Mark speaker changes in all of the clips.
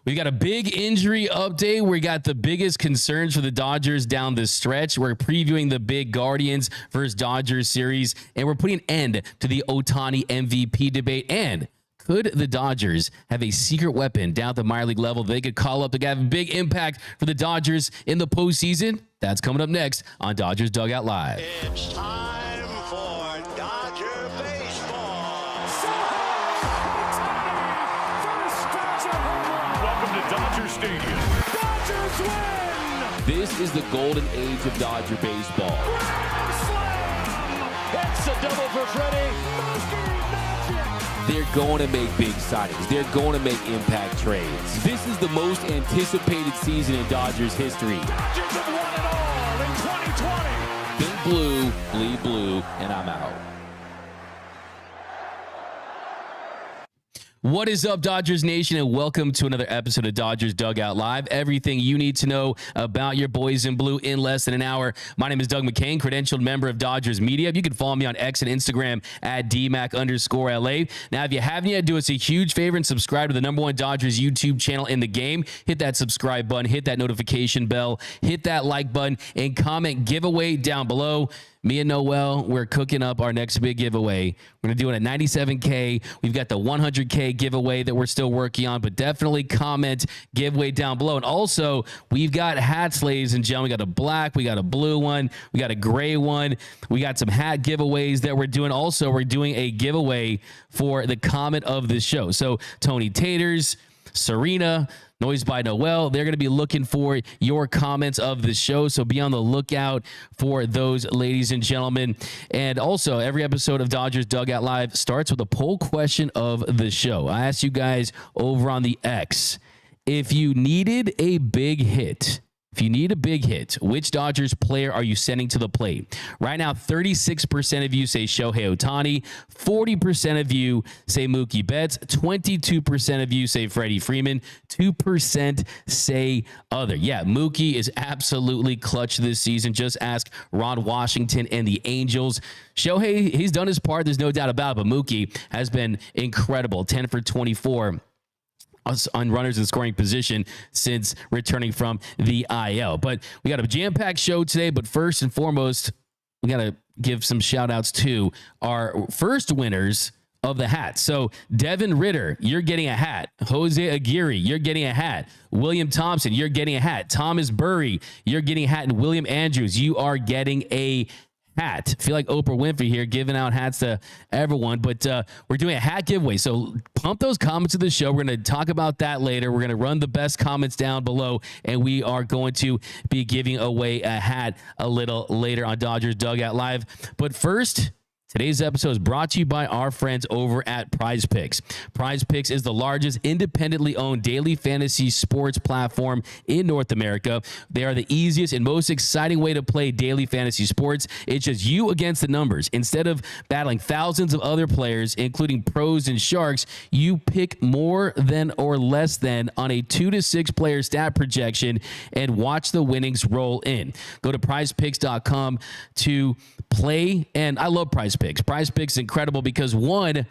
Speaker 1: We got a big injury update. We got the biggest concerns for the Dodgers down the stretch. We're previewing the big Guardians versus Dodgers series, and we're putting an end to the Ohtani MVP debate. And could the Dodgers have a secret weapon down at the minor league level they could call up to have a big impact for the Dodgers in the postseason? That's coming up next on Dodgers Dugout Live.
Speaker 2: It's time for Dodger baseball.
Speaker 3: Welcome to Dodger Stadium.
Speaker 4: Dodgers win!
Speaker 5: This is the golden age of Dodger baseball.
Speaker 4: Grand slam!
Speaker 5: It's a double for Freddie.
Speaker 4: Magic!
Speaker 5: They're going to make big signings. They're going to make impact trades. This is the most anticipated season in Dodgers history.
Speaker 4: Dodgers have won it all in 2020.
Speaker 5: Think blue, bleed blue, and I'm out.
Speaker 1: What is up, Dodgers Nation, and welcome to another episode of Dodgers Dugout Live. Everything you need to know about your boys in blue in less than an hour. My name is Doug McKain, credentialed member of Dodgers Media. You can follow me on X and Instagram at DMac_LA. Now, if you haven't yet, do us a huge favor and subscribe to the #1 Dodgers YouTube channel in the game. Hit that subscribe button, hit that notification bell, hit that like button, and comment giveaway down below. Me and Noel, we're cooking up our next big giveaway. We're going to do it at 97K. We've got the 100K giveaway that we're still working on, but definitely comment giveaway down below. And also, we've got hats, ladies and gentlemen. We got a black, we got a blue one, we got a gray one. We got some hat giveaways that we're doing. Also, we're doing a giveaway for the comment of the show. So, Tony Taters, Serena, Noise by Noel, they're going to be looking for your comments of the show, so be on the lookout for those, ladies and gentlemen. And also, every episode of Dodgers Dugout Live starts with a poll question of the show. I asked you guys over on the X, if you needed a big hit, which Dodgers player are you sending to the plate? Right now, 36% of you say Shohei Ohtani, 40% of you say Mookie Betts, 22% of you say Freddie Freeman, 2% say other. Yeah, Mookie is absolutely clutch this season. Just ask Ron Washington and the Angels. Shohei, he's done his part. There's no doubt about it, but Mookie has been incredible. 10 for 24. On runners in scoring position since returning from the IL. But we got a jam-packed show today, but first and foremost, we got to give some shout-outs to our first winners of the hat. So Devin Ritter, you're getting a hat. Jose Aguirre, you're getting a hat. William Thompson, you're getting a hat. Thomas Burry, you're getting a hat. And William Andrews, you are getting a hat. I feel like Oprah Winfrey here giving out hats to everyone, but we're doing a hat giveaway. So pump those comments to the show. We're going to talk about that later. We're going to run the best comments down below, and we are going to be giving away a hat a little later on Dodgers Dugout Live. But first, today's episode is brought to you by our friends over at PrizePicks. PrizePicks is the largest independently owned daily fantasy sports platform in North America. They are the easiest and most exciting way to play daily fantasy sports. It's just you against the numbers. Instead of battling thousands of other players, including pros and sharks, you pick more than or less than on a 2 to 6 player stat projection and watch the winnings roll in. Go to prizepicks.com to play, and I love PrizePicks. PrizePicks is incredible because, one,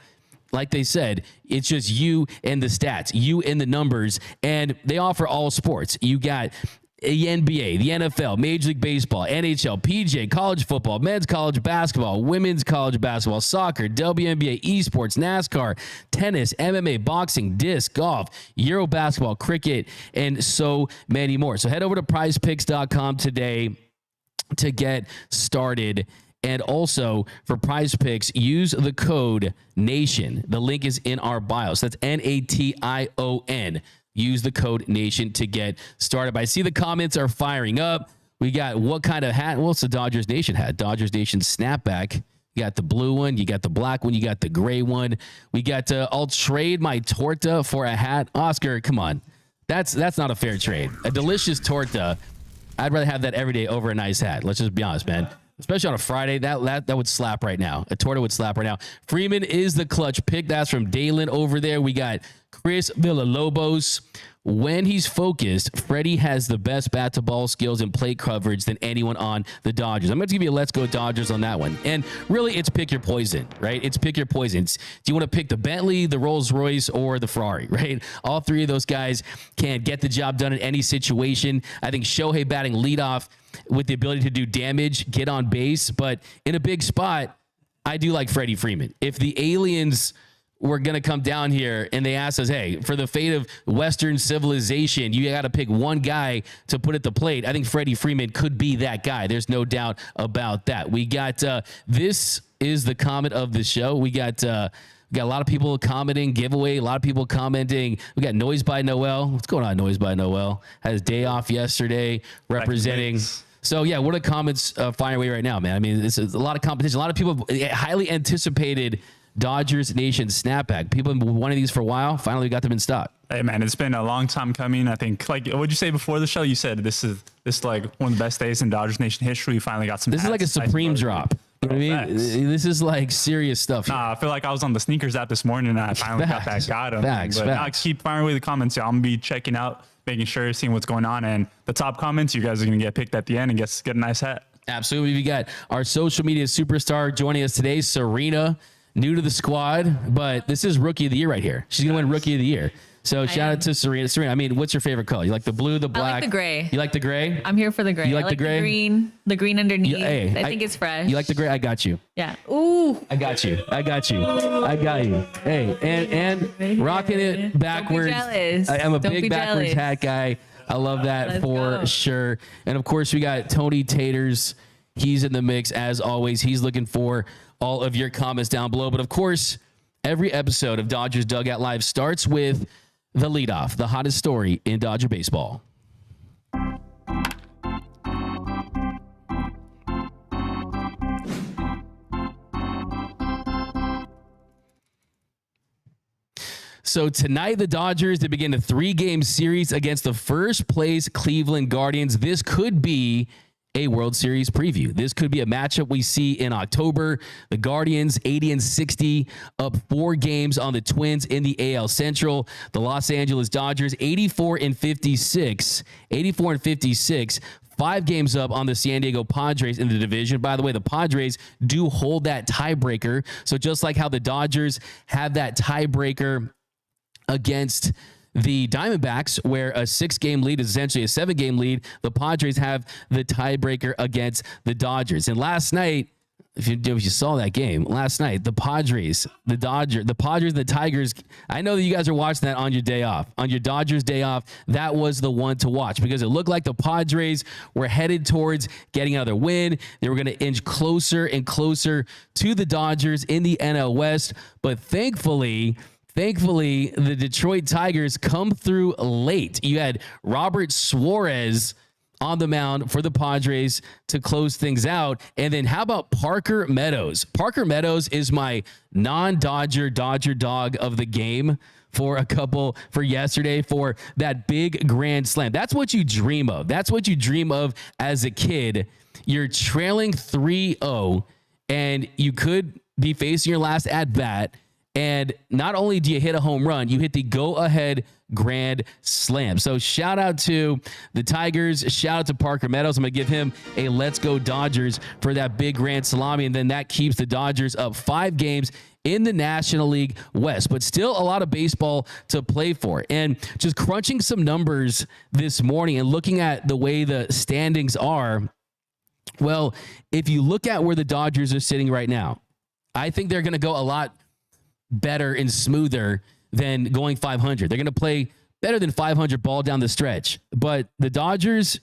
Speaker 1: like they said, it's just you and the stats, you and the numbers, and they offer all sports. You got the NBA, the NFL, Major League Baseball, NHL, PJ, college football, men's college basketball, women's college basketball, soccer, WNBA, esports, NASCAR, tennis, MMA, boxing, disc, golf, Euro basketball, cricket, and so many more. So head over to prizepicks.com today to get started. And also for PrizePicks, use the code NATION. The link is in our bio. So that's NATION. Use the code NATION to get started. But I see the comments are firing up. We got what kind of hat? Well, it's the Dodgers Nation hat. Dodgers Nation snapback. You got the blue one. You got the black one. You got the gray one. We got I'll trade my torta for a hat. Oscar, come on. That's not a fair trade. A delicious torta. I'd rather have that every day over a nice hat. Let's just be honest, man. Especially on a Friday, that would slap right now. A torta would slap right now. Freeman is the clutch pick. That's from Dalen over there. We got Chris Villalobos. when he's focused, Freddie has the best bat to ball skills and plate coverage than anyone on the Dodgers. I'm going to give you a let's go Dodgers on that one. And really, it's pick your poison, right? It's pick your poison. Do you want to pick the Bentley, the Rolls Royce, or the Ferrari, right? All three of those guys can get the job done in any situation. I think Shohei batting leadoff with the ability to do damage, get on base, but in a big spot, I do like Freddie Freeman. If the aliens were going to come down here and they asked us, hey, for the fate of Western civilization, you got to pick one guy to put at the plate, I think Freddie Freeman could be that guy. There's no doubt about that. We got, this is the comment of the show. We got a lot of people commenting giveaway, a lot of people commenting. We got Noise by Noel. What's going on, Noise by Noel? Had his day off yesterday representing. So, yeah, what are the comments firing away right now, man? I mean, this is a lot of competition. A lot of people highly anticipated Dodgers Nation snapback. People have been wanting these for a while. Finally, we got them in stock.
Speaker 6: Hey, man, it's been a long time coming. I think, like, what did you say before the show? You said this is like one of the best days in Dodgers Nation history. We finally got some.
Speaker 1: This is like a Supreme drop. You know what I mean? This is like serious stuff.
Speaker 6: Nah, I feel like I was on the sneakers app this morning and I finally got them.
Speaker 1: Facts.
Speaker 6: I'll keep firing away the comments. I'm going to be checking out, making sure, seeing what's going on. And the top comments, you guys are going to get picked at the end and get a nice hat.
Speaker 1: Absolutely. We got our social media superstar joining us today, Serena. New to the squad, but this is Rookie of the Year right here. She's going to win Rookie of the Year. So shout out to Serena. Serena, I mean, what's your favorite color? You like the blue, the black?
Speaker 7: I like the gray.
Speaker 1: You like the gray?
Speaker 7: I'm here for the gray.
Speaker 1: You like
Speaker 7: I
Speaker 1: the gray?
Speaker 7: The green underneath.
Speaker 1: Hey,
Speaker 7: I think it's fresh.
Speaker 1: You like the gray? I got you.
Speaker 7: Yeah. Ooh.
Speaker 1: I got you. I got you. Hey, and rocking it backwards.
Speaker 7: Don't be jealous.
Speaker 1: I'm a
Speaker 7: Don't
Speaker 1: big
Speaker 7: be
Speaker 1: backwards
Speaker 7: jealous.
Speaker 1: hat guy. I love that
Speaker 7: Let's
Speaker 1: for
Speaker 7: go.
Speaker 1: sure. And of course, we got Tony Taters. He's in the mix as always. He's looking for all of your comments down below. But of course, every episode of Dodgers Dugout Live starts with the leadoff, the hottest story in Dodger baseball. So tonight, the Dodgers, they begin a 3-game series against the first place Cleveland Guardians. This could be a World Series preview. This could be a matchup we see in October. The Guardians 80-60, up 4 games on the Twins in the AL Central. The Los Angeles Dodgers 84-56, 5 games up on the San Diego Padres in the division. By the way, the Padres do hold that tiebreaker. So just like how the Dodgers have that tiebreaker against the Diamondbacks, where a 6-game lead is essentially a 7-game lead, the Padres have the tiebreaker against the Dodgers. And last night, if you saw that game last night, the Padres, the Tigers, I know that you guys are watching that on your day off, on your Dodgers day off. That was the one to watch because it looked like the Padres were headed towards getting another win. They were going to inch closer and closer to the Dodgers in the NL West. But thankfully, the Detroit Tigers come through late. You had Robert Suarez on the mound for the Padres to close things out. And then how about Parker Meadows? Parker Meadows is my non-Dodger dog of the game for yesterday for that big grand slam. That's what you dream of. That's what you dream of as a kid. You're trailing 3-0 and you could be facing your last at bat. And not only do you hit a home run, you hit the go-ahead grand slam. So shout out to the Tigers. Shout out to Parker Meadows. I'm going to give him a let's go Dodgers for that big grand salami. And then that keeps the Dodgers up 5 games in the National League West. But still a lot of baseball to play for. And just crunching some numbers this morning and looking at the way the standings are, well, if you look at where the Dodgers are sitting right now, I think they're going to go a lot better and smoother than going 500. They're going to play better than 500 ball down the stretch. But the Dodgers,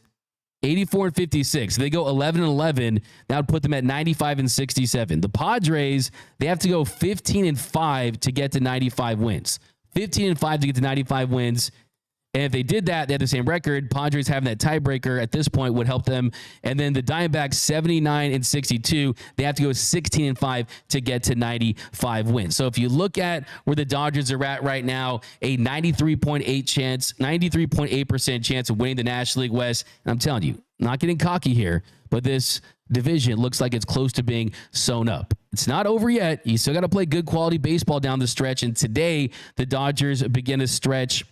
Speaker 1: 84-56. They go 11-11. That would put them at 95-67. The Padres, they have to go 15-5 to get to 95 wins. 15-5 to get to 95 wins. And if they did that, they had the same record. Padres having that tiebreaker at this point would help them. And then the Diamondbacks 79-62. They have to go 16-5 to get to 95 wins. So if you look at where the Dodgers are at right now, a 93.8% chance of winning the National League West. And I'm telling you, not getting cocky here, but this division looks like it's close to being sewn up. It's not over yet. You still got to play good quality baseball down the stretch. And today, the Dodgers begin a stretch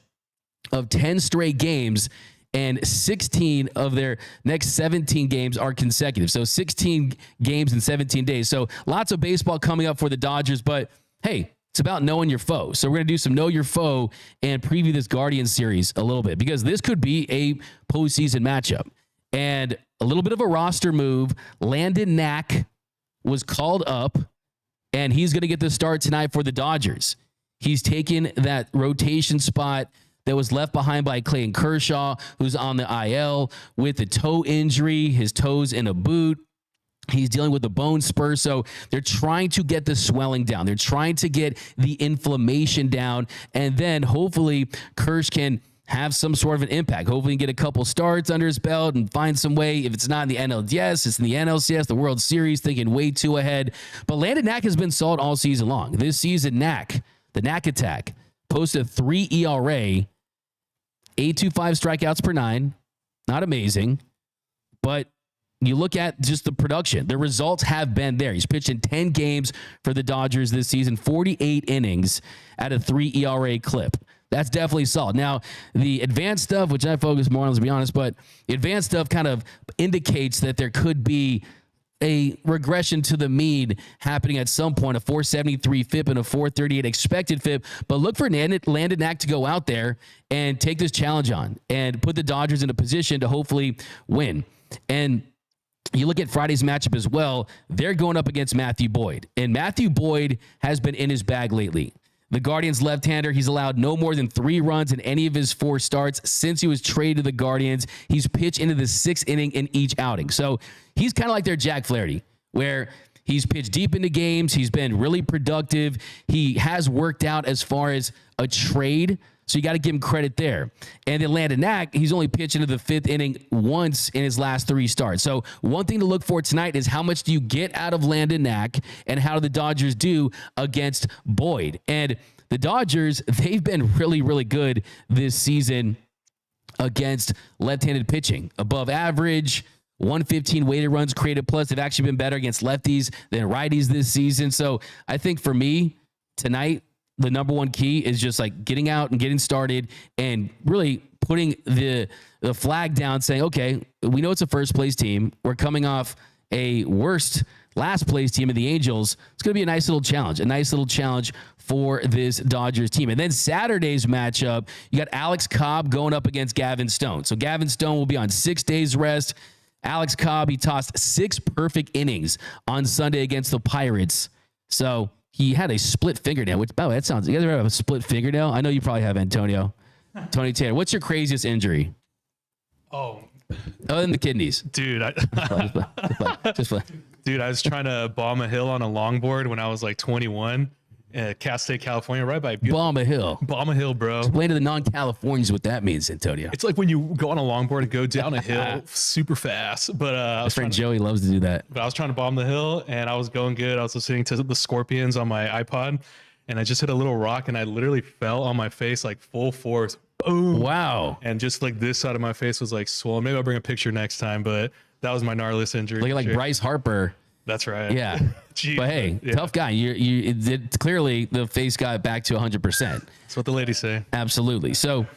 Speaker 1: of 10 straight games, and 16 of their next 17 games are consecutive. So 16 games in 17 days. So lots of baseball coming up for the Dodgers, but hey, it's about knowing your foe. So we're going to do some Know Your Foe and preview this Guardians series a little bit, because this could be a postseason matchup. And a little bit of a roster move. Landon Knack was called up, and he's going to get the start tonight for the Dodgers. He's taken that rotation spot that was left behind by Clayton Kershaw, who's on the IL with a toe injury, his toes in a boot. He's dealing with a bone spur, so they're trying to get the swelling down. They're trying to get the inflammation down, and then hopefully Kersh can have some sort of an impact. Hopefully he can get a couple starts under his belt and find some way. If it's not in the NLDS, it's in the NLCS, the World Series, thinking way too ahead. But Landon Knack has been solid all season long. This season, Knack, the Knack attack, posted a 3 ERA, 8.25 strikeouts per 9. Not amazing, but you look at just the production. The results have been there. He's pitched in 10 games for the Dodgers this season, 48 innings at a 3 ERA clip. That's definitely solid. Now, the advanced stuff, which I focus more on, let's be honest, but the advanced stuff kind of indicates that there could be a regression to the mean happening at some point, a 473 FIP and a 438 expected FIP. But look for Landon Knack to go out there and take this challenge on and put the Dodgers in a position to hopefully win. And you look at Friday's matchup as well, they're going up against Matthew Boyd. And Matthew Boyd has been in his bag lately. The Guardians left-hander, he's allowed no more than 3 runs in any of his 4 starts since he was traded to the Guardians. He's pitched into the 6th inning in each outing. So he's kind of like their Jack Flaherty, where he's pitched deep into games. He's been really productive. He has worked out as far as a trade, so you got to give him credit there. And then Landon Knack, he's only pitched into the 5th inning once in his last 3 starts. So one thing to look for tonight is how much do you get out of Landon Knack and how do the Dodgers do against Boyd? And the Dodgers, they've been really, really good this season against left-handed pitching. Above average, 115 weighted runs created plus. They've actually been better against lefties than righties this season. So I think for me tonight, the number one key is just like getting out and getting started and really putting the flag down, saying, okay, we know it's a first place team. We're coming off a worst last place team in the Angels. It's going to be a nice little challenge for this Dodgers team. And then Saturday's matchup, you got Alex Cobb going up against Gavin Stone. So Gavin Stone will be on 6 days rest. Alex Cobb, he tossed 6 perfect innings on Sunday against the Pirates. So he had a split fingernail, which, by the way, that sounds, you guys ever have a split fingernail? I know you probably have, Antonio. Tony Taylor, what's your craziest injury?
Speaker 8: Oh,
Speaker 1: other than the kidneys.
Speaker 8: dude,
Speaker 1: Just play.
Speaker 8: dude, I was trying to bomb a hill on a longboard when I was like 21 in Cat State, California, right by
Speaker 1: Bomb a hill.
Speaker 8: Bomb a hill, bro.
Speaker 1: Explain to the non-Californians what that means, Antonio.
Speaker 8: It's like when you go on a longboard and go down a hill super fast. But
Speaker 1: My friend Joey loves to do that.
Speaker 8: I was trying to bomb the hill and I was going good. I was listening to the Scorpions on my iPod and I just hit a little rock and I literally fell on my face like full force. Boom.
Speaker 1: Wow.
Speaker 8: And just like this side of my face was like swollen. Maybe I'll bring a picture next time, but that was my gnarliest injury.
Speaker 1: Looking like Bryce Harper.
Speaker 8: That's right.
Speaker 1: Yeah.
Speaker 8: Jeez.
Speaker 1: But hey,
Speaker 8: Yeah.
Speaker 1: tough guy. Clearly the face got back to 100%.
Speaker 8: That's what the ladies say.
Speaker 1: Absolutely. So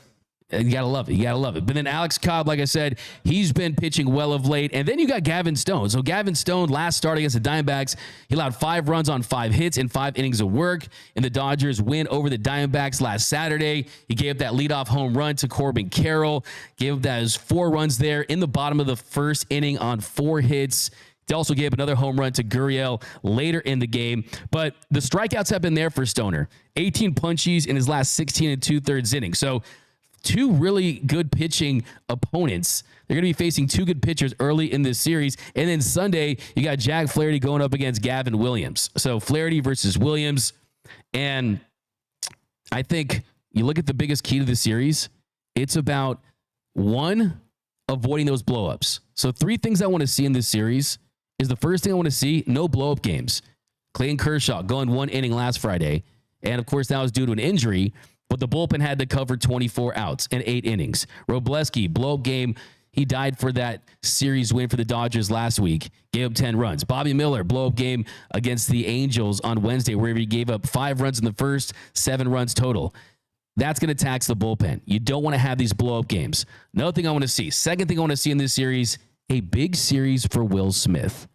Speaker 1: you gotta love it. You gotta love it. But then Alex Cobb, like I said, he's been pitching well of late. And then you got Gavin Stone. So Gavin Stone, last start against the Diamondbacks, he allowed 5 runs on 5 hits and 5 innings of work in the Dodgers win over the Diamondbacks last Saturday. He gave up that leadoff home run to Corbin Carroll. Gave up those 4 runs there in the bottom of the 1st inning on 4 hits. He also gave another home run to Gurriel later in the game. But the strikeouts have been there for Stoner. 18 punchies in his last 16 2/3 innings. So 2 really good pitching opponents. They're going to be facing 2 good pitchers early in this series. And then Sunday, you got Jack Flaherty going up against Gavin Williams. So Flaherty versus Williams. And I think you look at the biggest key to the series, it's about, 1, avoiding those blowups. So 3 things I want to see in this series is the first thing I want to see, no blow-up games. Clayton Kershaw going 1 inning last Friday. And, of course, that was due to an injury, but the bullpen had to cover 24 outs in 8 innings. Robleski, blow-up game. He died for that series win for the Dodgers last week. Gave up 10 runs. Bobby Miller, blow-up game against the Angels on Wednesday, where he gave up 5 runs in the first, 7 runs total. that's going to tax the bullpen. You don't want to have these blow-up games. Another thing I want to see. Second thing I want to see in this series, a big series for Will Smith.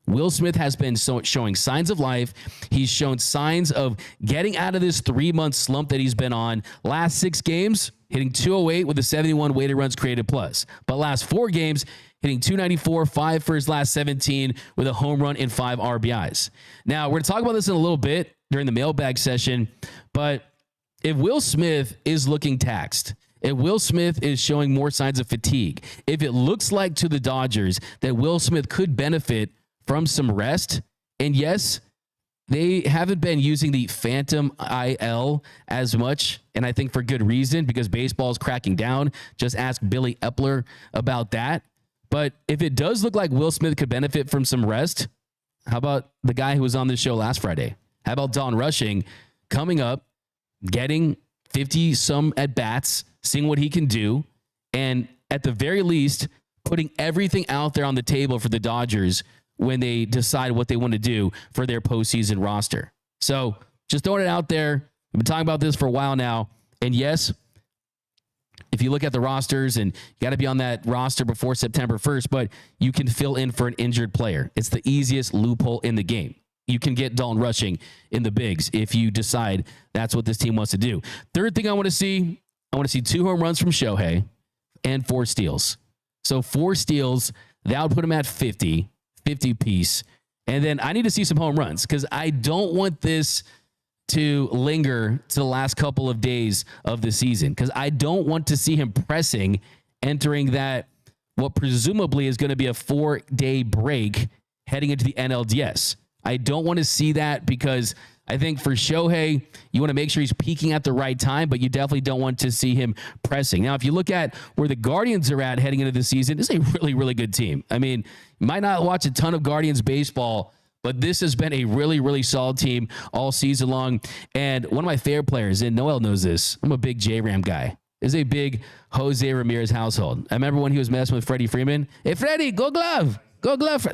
Speaker 1: Will Smith has been showing signs of life. He's shown signs of getting out of this 3-month slump that he's been on. Last 6 games, hitting 208 with a 71 weighted runs created plus. But last 4 games, hitting 294, 5 for his last 17 with a home run and 5 RBIs. Now, we're going to talk about this in a little bit during the mailbag session, but if Will Smith is looking taxed, if Will Smith is showing more signs of fatigue, if it looks like to the Dodgers that Will Smith could benefit from some rest, and yes, they haven't been using the phantom IL as much, and I think for good reason, because baseball is cracking down. Just ask Billy Epler about that. But if it does look like Will Smith could benefit from some rest, how about the guy who was on this show last Friday? How about Don Rushing coming up, getting 50-some at-bats, seeing what he can do, and at the very least, putting everything out there on the table for the Dodgers when they decide what they want to do for their postseason roster. So just throwing it out there. We've been talking about this for a while now. And yes, if you look at the rosters, and you got to be on that roster before September 1st, but you can fill in for an injured player. It's the easiest loophole in the game. You can get Dalton Rushing in the bigs if you decide that's what this team wants to do. Third thing I want to see 2 home runs from Shohei and 4 steals. So 4 steals, that would put him at 50 piece. And then I need to see some home runs, because I don't want this to linger to the last couple of days of the season, because I don't want to see him pressing, entering that what presumably is going to be a 4-day break heading into the NLDS. I don't want to see that, because I think for Shohei, you want to make sure he's peaking at the right time, but you definitely don't want to see him pressing. Now, if you look at where the Guardians are at heading into the season, it's a really, really good team. I mean, you might not watch a ton of Guardians baseball, but this has been a really, really solid team all season long. And one of my favorite players, and Noel knows this, I'm a big J-Ram guy, is a big Jose Ramirez household. I remember when he was messing with Freddie Freeman. Hey, Freddie, go glove. Go glove.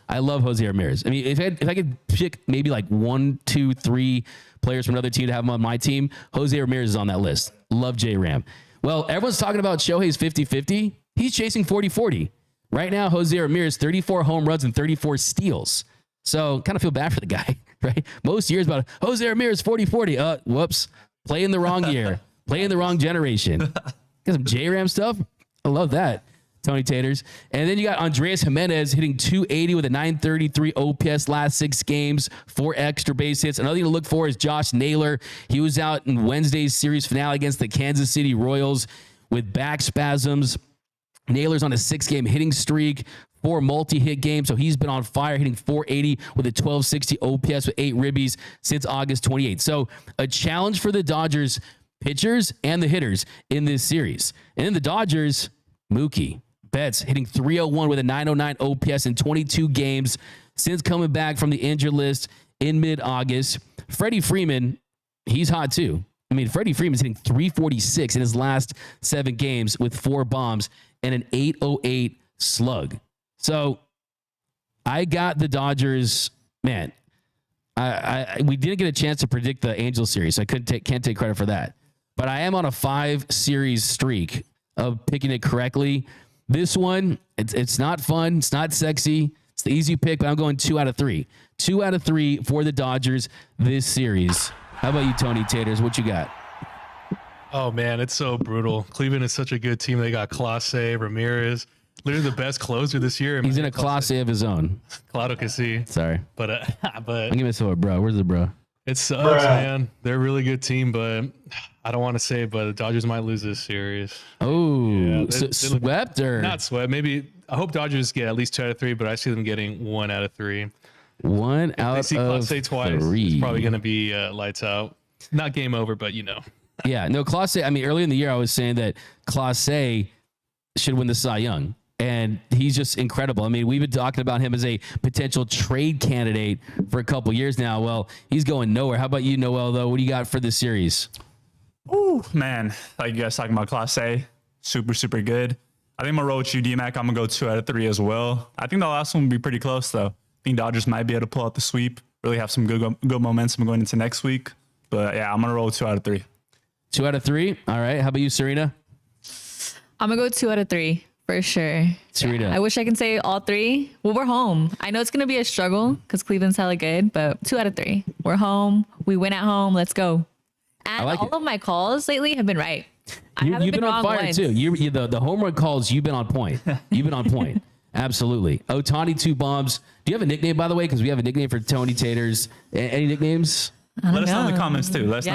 Speaker 1: I love Jose Ramirez. I mean, if I could pick maybe like 1, 2, 3 players from another team to have him on my team, Jose Ramirez is on that list. Love J-Ram. Well, everyone's talking about Shohei's 50-50. He's chasing 40-40. Right now, Jose Ramirez, 34 home runs and 34 steals. So kind of feel bad for the guy, right? Most years about Jose Ramirez 40-40. Whoops. Play in the wrong year. Play in the wrong generation. Got some J-Ram stuff. I love that. Tony Taters. And then you got Andres Jimenez hitting 280 with a 933 OPS last 6 games, 4 extra base hits. Another thing to look for is Josh Naylor. He was out in Wednesday's series finale against the Kansas City Royals with back spasms. Naylor's on a 6-game hitting streak, 4 multi-hit games, so he's been on fire, hitting 480 with a 1260 OPS with 8 ribbies since August 28th. So a challenge for the Dodgers pitchers and the hitters in this series. And then the Dodgers, Mookie Betts hitting 301 with a 909 OPS in 22 games since coming back from the injured list in mid-August. Freddie Freeman, he's hot too. I mean, Freddie Freeman's hitting 346 in his last 7 games with 4 bombs and an 808 slug. So I got the Dodgers, man. We didn't get a chance to predict the Angels series, so I can't take credit for that. But I am on a 5-series streak of picking it correctly. This one, it's not fun. It's not sexy. It's the easy pick, but I'm going 2 out of 3. 2 out of 3 for the Dodgers this series. How about you, Tony Taters? What you got?
Speaker 8: Oh, man, it's so brutal. Cleveland is such a good team. They got Clase, Ramirez, literally the best closer this year.
Speaker 1: He's in a Clase of his own.
Speaker 8: Claudio Cassi.
Speaker 1: Sorry.
Speaker 8: But
Speaker 1: I'm giving it to a bro. Where's the bro?
Speaker 8: It sucks, man. They're a really good team, but I don't want to say it, but the Dodgers might lose this series.
Speaker 1: Oh,
Speaker 8: Yeah,
Speaker 1: swept or
Speaker 8: not swept? Maybe. I hope Dodgers get at least 2 out of 3, but I see them getting 1 out of 3.
Speaker 1: 1 out
Speaker 8: They see
Speaker 1: of
Speaker 8: Clase twice.
Speaker 1: 3.
Speaker 8: It's probably going to be lights out. Not game over, but you know.
Speaker 1: Yeah, no, Clase. I mean, early in the year, I was saying that Clase should win the Cy Young, and he's just incredible. I mean, we've been talking about him as a potential trade candidate for a couple years now. Well, he's going nowhere. How about you, Noel, though? What do you got for this series?
Speaker 6: Ooh, man. Like you guys talking about Class A, super, super good. I think I'm going to roll with you, D-Mac. I'm going to go 2 out of 3 as well. I think the last one will be pretty close, though. I think Dodgers might be able to pull out the sweep, really have some good momentum going into next week. But, yeah, I'm going to roll 2 out of 3.
Speaker 1: 2 out of 3. All right. How about you, Serena?
Speaker 7: I'm gonna go 2 out of 3 for sure.
Speaker 1: Serena.
Speaker 7: I wish I can say all 3. Well, we're home. I know it's gonna be a struggle because Cleveland's hella good, but 2 out of 3. We're home. We win at home. Let's go. And
Speaker 1: like
Speaker 7: all
Speaker 1: it.
Speaker 7: of my calls lately have been right. I haven't
Speaker 1: You've been on
Speaker 7: wrong
Speaker 1: fire
Speaker 7: once.
Speaker 1: too. The homework calls. You've been on point. You've been on point. Absolutely. Otani 2 bombs. Do you have a nickname, by the way? Because we have a nickname for Tony Taters. Any nicknames?
Speaker 6: Let us know in the comments too. Let us know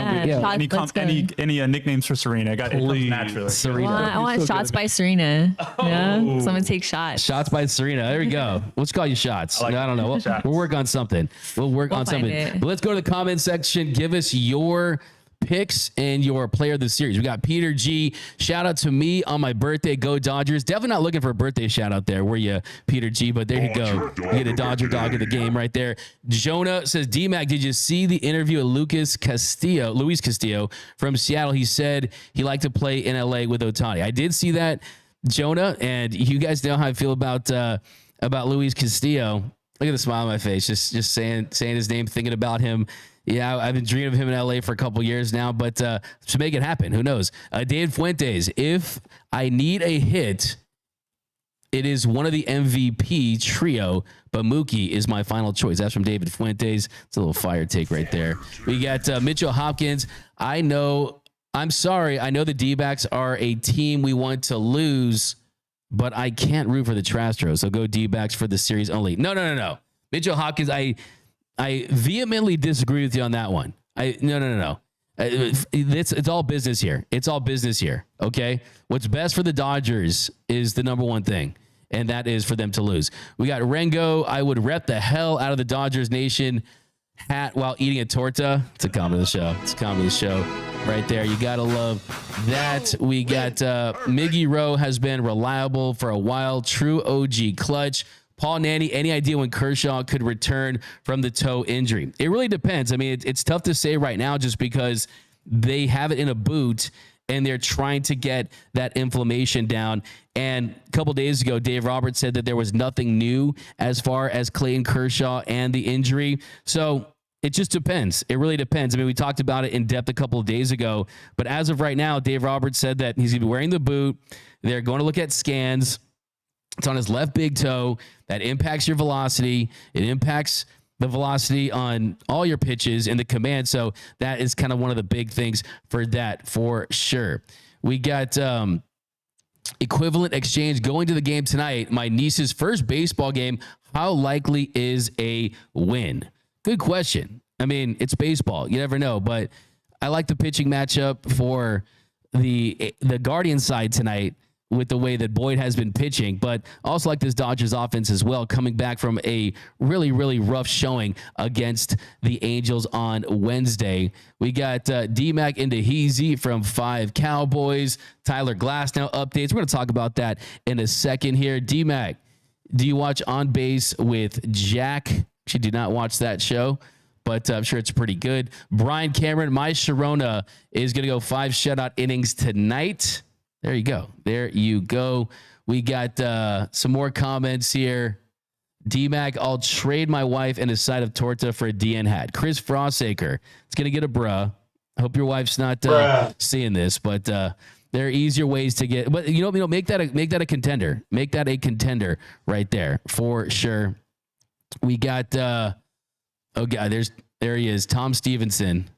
Speaker 6: any nicknames for Serena. It comes naturally.
Speaker 1: Serena.
Speaker 7: I want shots by Serena. Yeah, so I'm gonna take shots.
Speaker 1: Shots by Serena. There we go. Let's call you shots. I don't know. We'll work on something. We'll work on
Speaker 7: find
Speaker 1: something.
Speaker 7: it.
Speaker 1: But let's go to the comment section. Give us your picks and your player of the series. We got Peter G. Shout out to me on my birthday. Go Dodgers. Definitely not looking for a birthday shout out there, were you, Peter G? But there you go. You get a Dodger dog in the game right there. Jonah says, D-Mac, did you see the interview of Luis Castillo from Seattle? He said he liked to play in LA with Otani. I did see that, Jonah, and you guys know how I feel about Luis Castillo. Look at the smile on my face, just saying his name, thinking about him. Yeah, I've been dreaming of him in LA for a couple years now, but to make it happen, who knows? Dave Fuentes, if I need a hit, it is one of the MVP trio, but Mookie is my final choice. That's from David Fuentes. It's a little fire take right there. We got Mitchell Hopkins. I'm sorry. I know the D-backs are a team we want to lose, but I can't root for the Astros. So go D-backs for the series only. No. Mitchell Hopkins, I vehemently disagree with you on that one. No. It's all business here. It's all business here. Okay. What's best for the Dodgers is the number one thing, and that is for them to lose. We got Rengo. I would rep the hell out of the Dodgers Nation hat while eating a torta. It's a comment of the show. It's a comment of the show right there. You got to love that. We got Miggy Rowe has been reliable for a while. True OG clutch. Paul Nanny, any idea when Kershaw could return from the toe injury? It really depends. I mean, it's tough to say right now just because they have it in a boot and they're trying to get that inflammation down. And a couple days ago, Dave Roberts said that there was nothing new as far as Clayton Kershaw and the injury. So it just depends. It really depends. I mean, we talked about it in depth a couple of days ago, but as of right now, Dave Roberts said that he's going to be wearing the boot. They're going to look at scans. It's on his left big toe. That impacts your velocity. It impacts the velocity on all your pitches and the command. So that is kind of one of the big things for that for sure. We got equivalent exchange going to the game tonight. My niece's first baseball game. How likely is a win? Good question. I mean, it's baseball. You never know, but I like the pitching matchup for the Guardian side tonight, with the way that Boyd has been pitching, but also like this Dodgers offense as well, coming back from a really, really rough showing against the Angels on Wednesday. We got D-Mac into Heezy from 5 Cowboys, Tyler Glasnow updates. We're going to talk about that in a second here. D-Mac, do you watch On Base with Jack? She did not watch that show, but I'm sure it's pretty good. Brian Cameron, my Sharona is going to go 5 shutout innings tonight. There you go. There you go. We got some more comments here. D-Mac, I'll trade my wife and a side of torta for a DN hat. Chris Frostacre, it's going to get a bruh. I hope your wife's not seeing this, but there are easier ways to get. But make that a contender. Make that a contender right there for sure. We got. There he is, Tom Stevenson.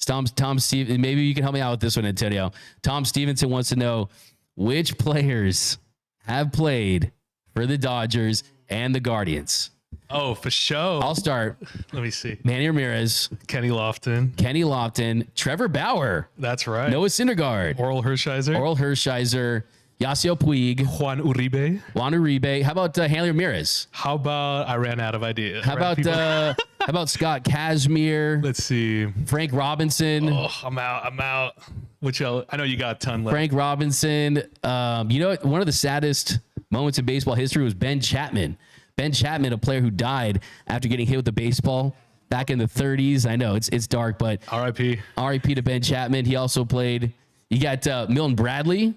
Speaker 1: Tom Stevenson, maybe you can help me out with this one, Antonio. Tom Stevenson wants to know which players have played for the Dodgers and the Guardians.
Speaker 8: Oh, for sure.
Speaker 1: I'll start.
Speaker 8: Let me see.
Speaker 1: Manny Ramirez,
Speaker 8: Kenny Lofton, Trevor Bauer. That's right.
Speaker 1: Noah Syndergaard,
Speaker 8: Oral Hershiser, Yasiel Puig, Juan Uribe. How about Hanley Ramirez? How about I ran out of ideas.
Speaker 1: How about Scott Kazmir?
Speaker 8: Let's see.
Speaker 1: Frank Robinson.
Speaker 8: Oh, I'm out. I know you got a ton left.
Speaker 1: Frank Robinson. One of the saddest moments in baseball history was Ben Chapman. Ben Chapman, a player who died after getting hit with a baseball back in the 30s. I know it's dark, but
Speaker 8: R.I.P.
Speaker 1: R.I.P. to Ben Chapman. He also played. You got Milton Bradley.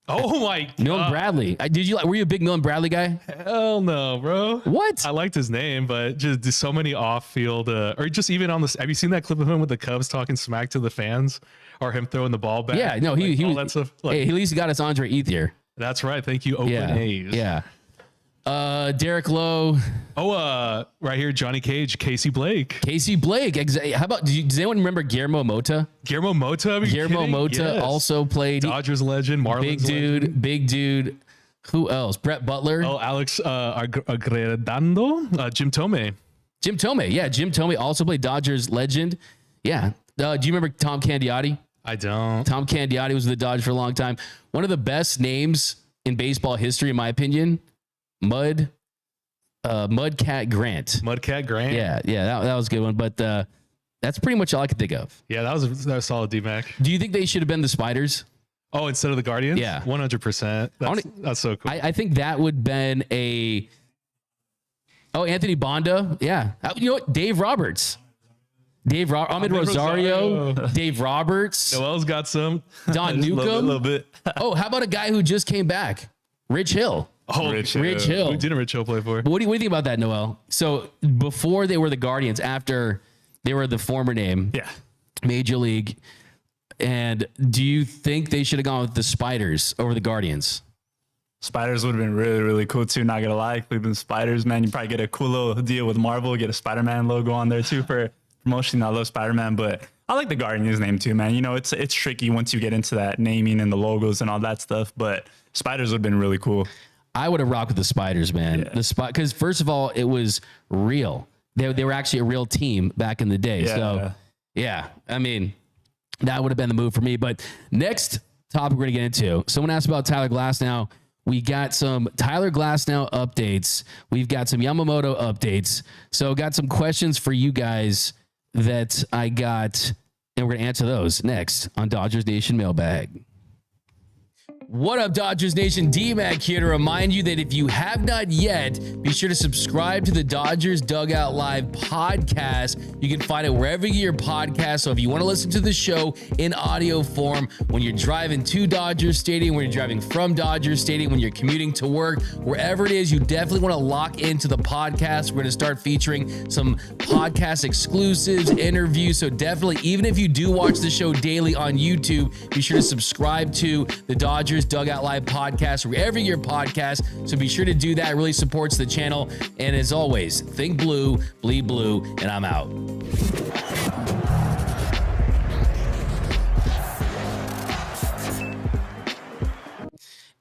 Speaker 8: Oh my god.
Speaker 1: Milton Bradley. Were you a big Milton Bradley guy?
Speaker 8: Hell no, bro.
Speaker 1: What?
Speaker 8: I liked his name, but just so many off-field, or just even on the. Have you seen that clip of him with the Cubs talking smack to the fans, or him throwing the ball back?
Speaker 1: Yeah, no, he
Speaker 8: all
Speaker 1: was.
Speaker 8: that stuff.
Speaker 1: Hey, at least he got us Andre Ethier.
Speaker 8: That's right. Thank you, Oakland A's.
Speaker 1: Yeah. Derek Lowe.
Speaker 8: Oh, right here, Johnny Cage, Casey Blake.
Speaker 1: How about? Does anyone remember Guillermo Mota?
Speaker 8: Guillermo Mota.
Speaker 1: Guillermo Mota also played.
Speaker 8: Dodgers legend, Marlins
Speaker 1: Big dude. Who else? Brett Butler.
Speaker 8: Oh, Alex Agredando. Jim Tomei.
Speaker 1: Yeah, Jim Tomei also played Dodgers legend. Yeah. Do you remember Tom Candiotti?
Speaker 8: I don't.
Speaker 1: Tom Candiotti was with the Dodgers for a long time. One of the best names in baseball history, in my opinion. Mudcat Grant.
Speaker 8: Mudcat Grant.
Speaker 1: Yeah, that was a good one. But that's pretty much all I could think of.
Speaker 8: Yeah, that was a solid D-Mac.
Speaker 1: Do you think they should have been the Spiders?
Speaker 8: Oh, instead of the Guardians?
Speaker 1: Yeah.
Speaker 8: 100%. That's so cool.
Speaker 1: I think that would have been a... Oh, Anthony Bonda. Yeah. You know what? Dave Roberts. Ahmed Rosario. Dave Roberts.
Speaker 8: Noel's got some.
Speaker 1: Don
Speaker 6: Just
Speaker 1: Newcomb.
Speaker 6: a little bit.
Speaker 1: Oh, how about a guy who just came back? Rich Hill.
Speaker 8: Oh,
Speaker 6: Rich
Speaker 1: Hill.
Speaker 8: Who didn't Rich Hill play for?
Speaker 1: What do you think about that, Noel? So before they were the Guardians, after they were the former name,
Speaker 6: Yeah.
Speaker 1: Major League. And do you think they should have gone with the Spiders over the Guardians?
Speaker 6: Spiders would have been really, really cool too. Not gonna lie, Cleveland Spiders, man. You probably get a cool little deal with Marvel, get a Spider-Man logo on there too for promotion. I love Spider-Man, but I like the Guardians name too, man. You know, it's tricky once you get into that naming and the logos and all that stuff. But Spiders would have been really cool.
Speaker 1: I would have rocked with the Spiders, man.
Speaker 6: Yeah.
Speaker 1: Because first of all, it was real. They were actually a real team back in the day.
Speaker 6: Yeah.
Speaker 1: So yeah, I mean, that would have been the move for me. But next topic we're gonna get into. Someone asked about Tyler Glasnow. We got some Tyler Glasnow updates. We've got some Yamamoto updates. So got some questions for you guys that I got, and we're gonna answer those next on Dodgers Nation Mailbag. What up, Dodgers Nation? D-Mac here to remind you that if you have not yet, be sure to subscribe to the Dodgers Dugout Live podcast. You can find it wherever you get your podcast. So if you want to listen to the show in audio form, when you're driving to Dodger Stadium, when you're driving from Dodger Stadium, when you're commuting to work, wherever it is, you definitely want to lock into the podcast. We're going to start featuring some podcast exclusives, interviews. So definitely, even if you do watch the show daily on YouTube, be sure to subscribe to the Dodgers Dugout Live podcast, wherever your podcast. So be sure to do that. It really supports the channel. And as always, think blue, bleed blue, and I'm out.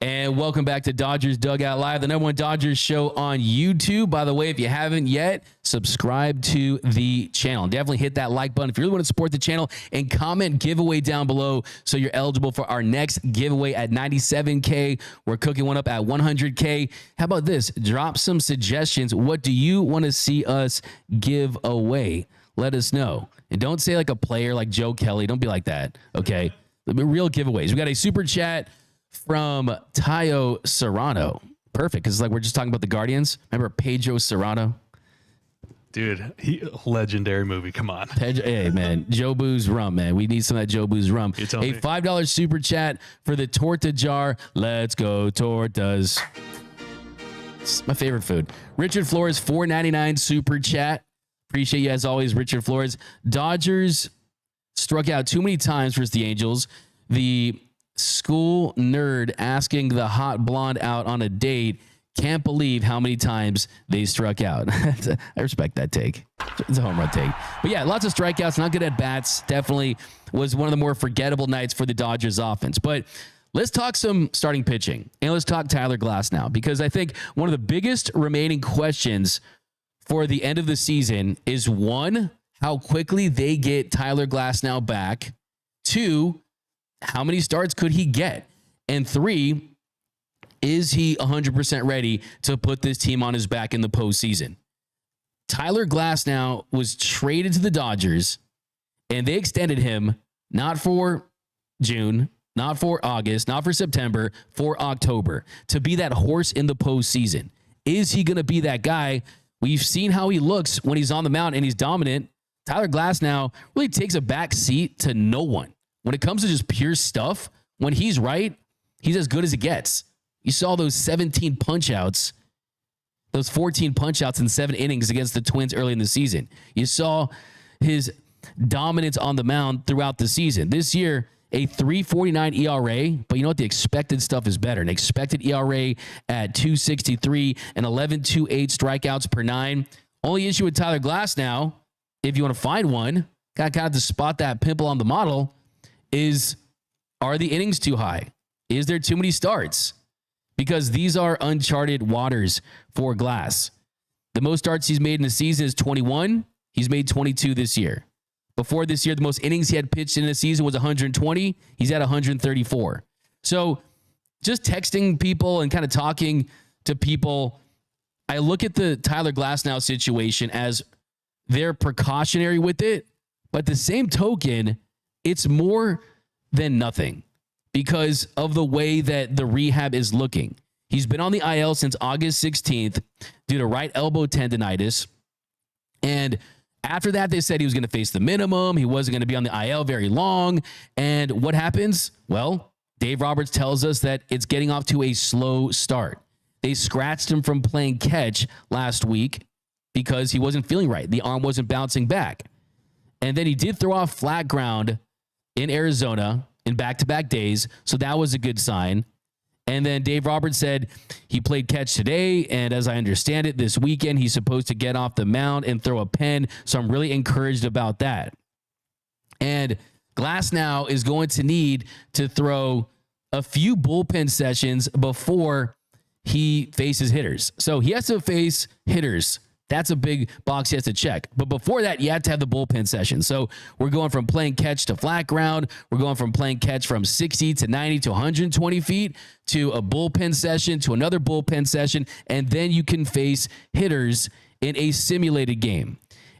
Speaker 1: And welcome back to Dodgers Dugout Live, the #1 Dodgers show on YouTube. By the way, if you haven't yet, subscribe to the channel. Definitely hit that like button if you really want to support the channel, and comment giveaway down below so you're eligible for our next giveaway at 97K. We're cooking one up at 100K. How about this? Drop some suggestions. What do you want to see us give away? Let us know. And don't say like a player like Joe Kelly. Don't be like that, okay? Real giveaways. We got a super chat from Tayo Serrano. Perfect, because like we're just talking about the Guardians. Remember Pedro Serrano?
Speaker 8: Dude, legendary movie. Come on.
Speaker 1: Hey, man. Joe Boo's rum, man. We need some of that Joe Boo's rum. A $5 super chat for the torta jar. Let's go, tortas. It's my favorite food. Richard Flores, $4.99 super chat. Appreciate you as always, Richard Flores. Dodgers struck out too many times versus the Angels. The school nerd asking the hot blonde out on a date can't believe how many times they struck out. I respect that take. It's a home run take. But yeah, lots of strikeouts, not good at bats. Definitely was one of the more forgettable nights for the Dodgers offense. But let's talk some starting pitching, and let's talk Tyler Glasnow, because I think one of the biggest remaining questions for the end of the season is, one, how quickly they get Tyler Glasnow back. Two, how many starts could he get? And three, is he 100% ready to put this team on his back in the postseason? Tyler Glasnow was traded to the Dodgers, and they extended him not for June, not for August, not for September, for October, to be that horse in the postseason. Is he going to be that guy? We've seen how he looks when he's on the mound and he's dominant. Tyler Glasnow really takes a back seat to no one. When it comes to just pure stuff, when he's right, he's as good as it gets. You saw those 17 punch outs, those 14 punch outs in 7 innings against the Twins early in the season. You saw his dominance on the mound throughout the season. This year, a 3.49 ERA, but you know what? The expected stuff is better. An expected ERA at 2.63 and 11.28 strikeouts per 9. Only issue with Tyler Glasnow, if you want to find one, got to spot that pimple on the model, is are the innings too high? Is there too many starts? Because these are uncharted waters for Glass. The most starts he's made in the season is 21. He's made 22 this year. Before this year, the most innings he had pitched in a season was 120. He's at 134. So just texting people and kind of talking to people, I look at the Tyler Glasnow situation as they're precautionary with it, but the same token, it's more than nothing because of the way that the rehab is looking. He's been on the IL since August 16th due to right elbow tendonitis. And after that, they said he was going to face the minimum. He wasn't going to be on the IL very long. And what happens? Well, Dave Roberts tells us that it's getting off to a slow start. They scratched him from playing catch last week because he wasn't feeling right. The arm wasn't bouncing back. And then he did throw off flat ground in Arizona in back-to-back days. So that was a good sign. And then Dave Roberts said he played catch today, and as I understand it, this weekend he's supposed to get off the mound and throw a pen, so I'm really encouraged about that. And Glasnow is going to need to throw a few bullpen sessions before he faces hitters. So he has to face hitters. That's a big box he has to check. But before that, you have to have the bullpen session. So we're going from playing catch to flat ground. We're going from playing catch from 60 to 90 to 120 feet to a bullpen session to another bullpen session. And then you can face hitters in a simulated game.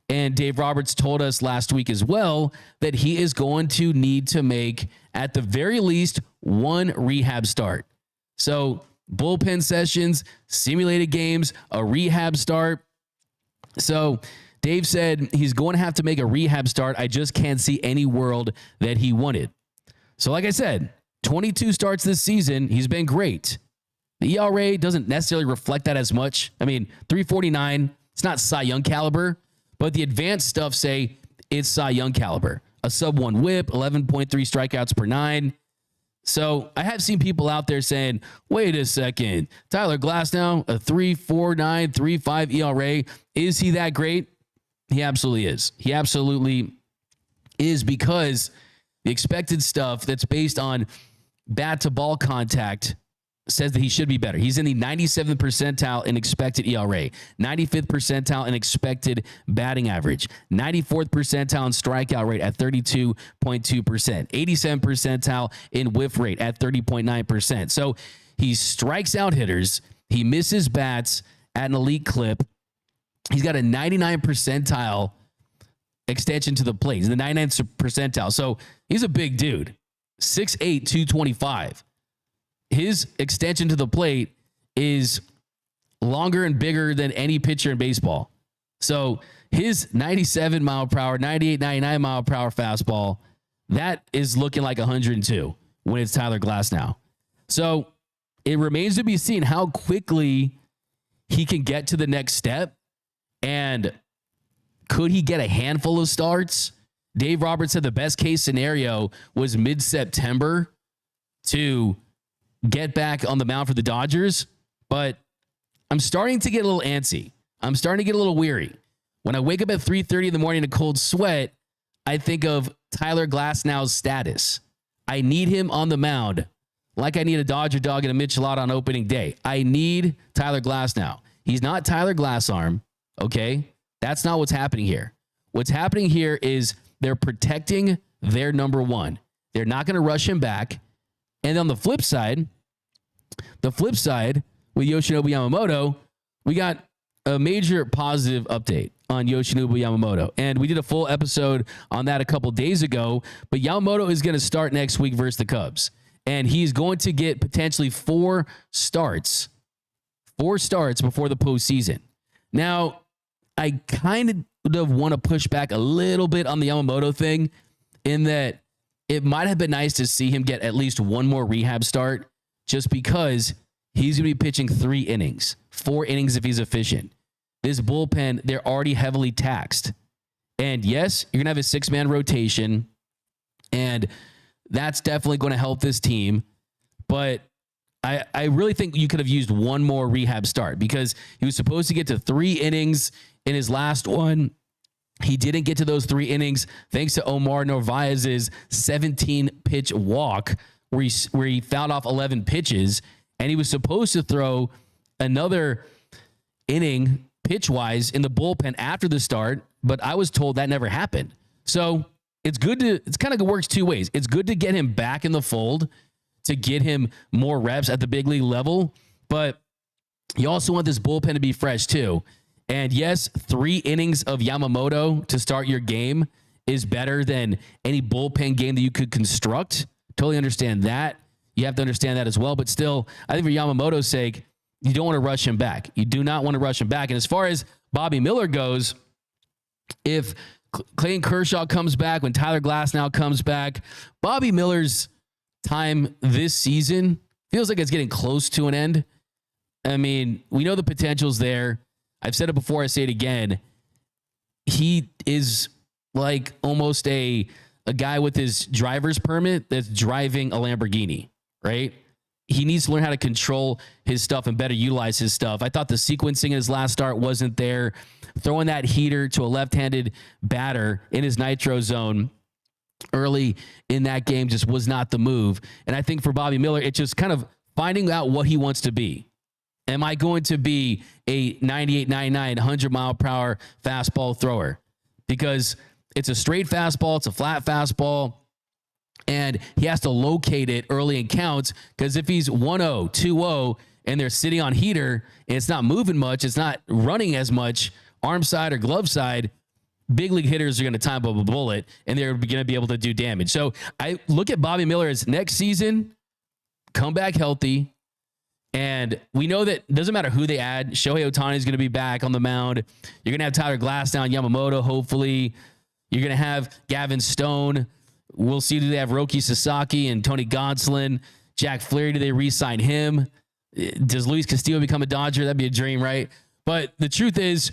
Speaker 1: And Dave Roberts told us last week as well that he is going to need to make, at the very least, one rehab start. So bullpen sessions, simulated games, a rehab start. So Dave said he's going to have to make a rehab start. I just can't see any world that he wanted. So like I said, 22 starts this season. He's been great. The ERA doesn't necessarily reflect that as much. I mean, 3.49, it's not Cy Young caliber, but the advanced stuff say it's Cy Young caliber. A sub-1 whip, 11.3 strikeouts per 9. So I have seen people out there saying, wait a second, Tyler Glasnow, a 3.49, 3.5 ERA. Is he that great? He absolutely is. He absolutely is, because the expected stuff that's based on bat to ball contact says that he should be better. He's in the 97th percentile in expected ERA, 95th percentile in expected batting average, 94th percentile in strikeout rate at 32.2%, 87th percentile in whiff rate at 30.9%. So he strikes out hitters. He misses bats at an elite clip. He's got a 99 percentile extension to the plate. He's in the 99th percentile. So he's a big dude, 6'8", 225. His extension to the plate is longer and bigger than any pitcher in baseball. So his 97 mile per hour, 98, 99 mile per hour fastball, that is looking like 102 when it's Tyler Glasnow. So it remains to be seen how quickly he can get to the next step. And could he get a handful of starts? Dave Roberts said the best case scenario was mid-September to get back on the mound for the Dodgers, but I'm starting to get a little antsy. I'm starting to get a little weary. When I wake up at 3:30 in the morning in a cold sweat, I think of Tyler Glasnow's status. I need him on the mound like I need a Dodger dog and a Michelada on opening day. I need Tyler Glasnow. He's not Tyler Glassarm, okay? That's not what's happening here. What's happening here is they're protecting their number one. They're not going to rush him back. And on the flip side with Yoshinobu Yamamoto, we got a major positive update on Yoshinobu Yamamoto. And we did a full episode on that a couple days ago. But Yamamoto is going to start next week versus the Cubs. And he's going to get potentially 4 starts before the postseason. Now, I kind of want to push back a little bit on the Yamamoto thing in that it might have been nice to see him get at least one more rehab start, just because he's going to be pitching 3 innings, 4 innings if he's efficient. This bullpen, they're already heavily taxed. And yes, you're going to have a 6-man rotation, and that's definitely going to help this team. But I really think you could have used one more rehab start because he was supposed to get to 3 innings in his last one. He didn't get to those 3 innings thanks to Omar Narvaez's 17-pitch walk where he fouled off 11 pitches, and he was supposed to throw another inning pitch-wise in the bullpen after the start, but I was told that never happened. So it's kind of works 2 ways. It's good to get him back in the fold, to get him more reps at the big league level, but you also want this bullpen to be fresh too. And yes, 3 innings of Yamamoto to start your game is better than any bullpen game that you could construct. Totally understand that. You have to understand that as well. But still, I think for Yamamoto's sake, you don't want to rush him back. You do not want to rush him back. And as far as Bobby Miller goes, if Clayton Kershaw comes back, when Tyler Glasnow comes back, Bobby Miller's time this season feels like it's getting close to an end. I mean, we know the potential's there. I've said it before, I say it again. He is like almost a guy with his driver's permit that's driving a Lamborghini, right? He needs to learn how to control his stuff and better utilize his stuff. I thought the sequencing in his last start wasn't there. Throwing that heater to a left-handed batter in his nitro zone early in that game just was not the move. And I think for Bobby Miller, it's just kind of finding out what he wants to be. Am I going to be a 98, 99, 100 mile per hour fastball thrower? Because it's a straight fastball, it's a flat fastball, and he has to locate it early in counts, because if he's 1-0, 2-0, and they're sitting on heater, and it's not moving much, it's not running as much, arm side or glove side, big league hitters are going to time up a bullet, and they're going to be able to do damage. So I look at Bobby Miller as next season, come back healthy, and we know that it doesn't matter who they add. Shohei Ohtani is going to be back on the mound. You're going to have Tyler Glasnow and Yamamoto, hopefully. You're going to have Gavin Stone. We'll see, do they have Roki Sasaki and Tony Gonsolin? Jack Flaherty, do they re-sign him? Does Luis Castillo become a Dodger? That'd be a dream, right? But the truth is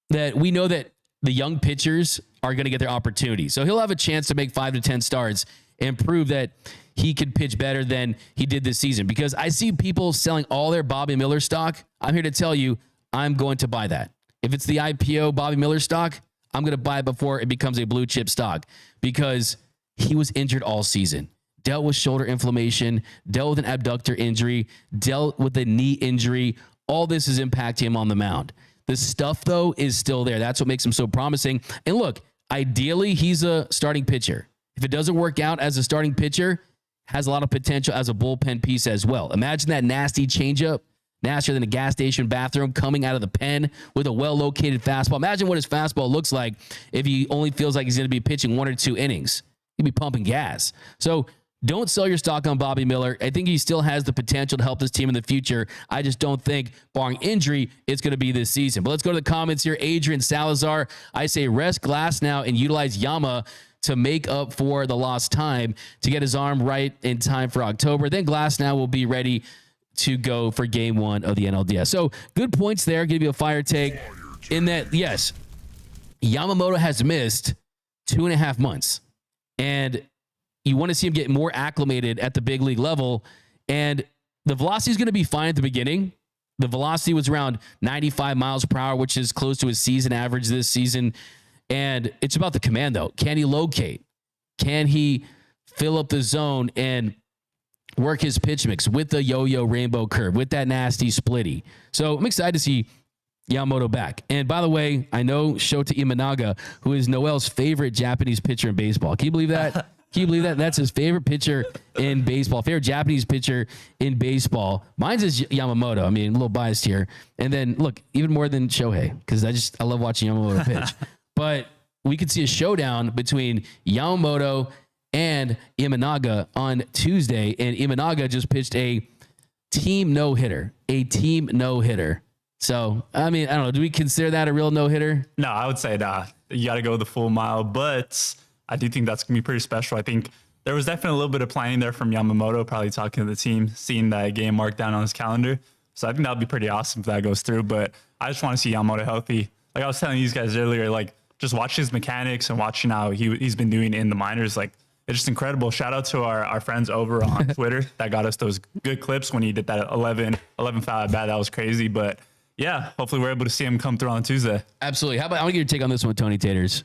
Speaker 1: that we know that the young pitchers are going to get their opportunity. So he'll have a chance to make 5 to 10 starts and prove that he could pitch better than he did this season. Because I see people selling all their Bobby Miller stock. I'm here to tell you, I'm going to buy that. If it's the IPO Bobby Miller stock, I'm going to buy it before it becomes a blue chip stock, because he was injured all season, dealt with shoulder inflammation, dealt with an abductor injury, dealt with a knee injury. All this is impacting him on the mound. The stuff, though, is still there. That's what makes him so promising. And look, ideally, he's a starting pitcher. If it doesn't work out as a starting pitcher, has a lot of potential as a bullpen piece as well. Imagine that nasty changeup, nastier than a gas station bathroom, coming out of the pen with a well-located fastball. Imagine what his fastball looks like if he only feels like he's going to be pitching 1 or 2 innings. He'd be pumping gas. So don't sell your stock on Bobby Miller. I think he still has the potential to help this team in the future. I just don't think, barring injury, it's going to be this season. But let's go to the comments here. Adrian Salazar, I say rest Glasnow and utilize Yama to make up for the lost time to get his arm right in time for October. Then Glasnow will be ready to go for game 1 of the NLDS. So good points there. Give you a fire take in that, yes, Yamamoto has missed 2.5 months, and you want to see him get more acclimated at the big league level. And the velocity is going to be fine at the beginning. The velocity was around 95 miles per hour, which is close to his season average this season. And it's about the command, though. Can he locate? Can he fill up the zone and work his pitch mix with the yo-yo rainbow curve, with that nasty splitty? So I'm excited to see Yamamoto back. And by the way, I know Shota Imanaga, who is Noel's favorite Japanese pitcher in baseball. Can you believe that? Can you believe that? That's his favorite pitcher in baseball, favorite Japanese pitcher in baseball. Mine's is Yamamoto. I mean, a little biased here. And then, look, even more than Shohei, because I love watching Yamamoto pitch. But we could see a showdown between Yamamoto and Imanaga on Tuesday, and Imanaga just pitched a team no-hitter. So, I mean, I don't know. Do we consider that a real no-hitter?
Speaker 6: No, I would say that you got to go the full mile, but I do think that's going to be pretty special. I think there was definitely a little bit of planning there from Yamamoto, probably talking to the team, seeing that game marked down on his calendar. So I think that would be pretty awesome if that goes through. But I just want to see Yamamoto healthy. Like I was telling these guys earlier, like just watch his mechanics and watching how he's been doing in the minors. Like it's just incredible. Shout out to our friends over on Twitter that got us those good clips when he did that 11 foul at bat. That was crazy. But yeah, hopefully we're able to see him come through on Tuesday.
Speaker 1: Absolutely. How about, I want to get your take on this one, Tony Taters.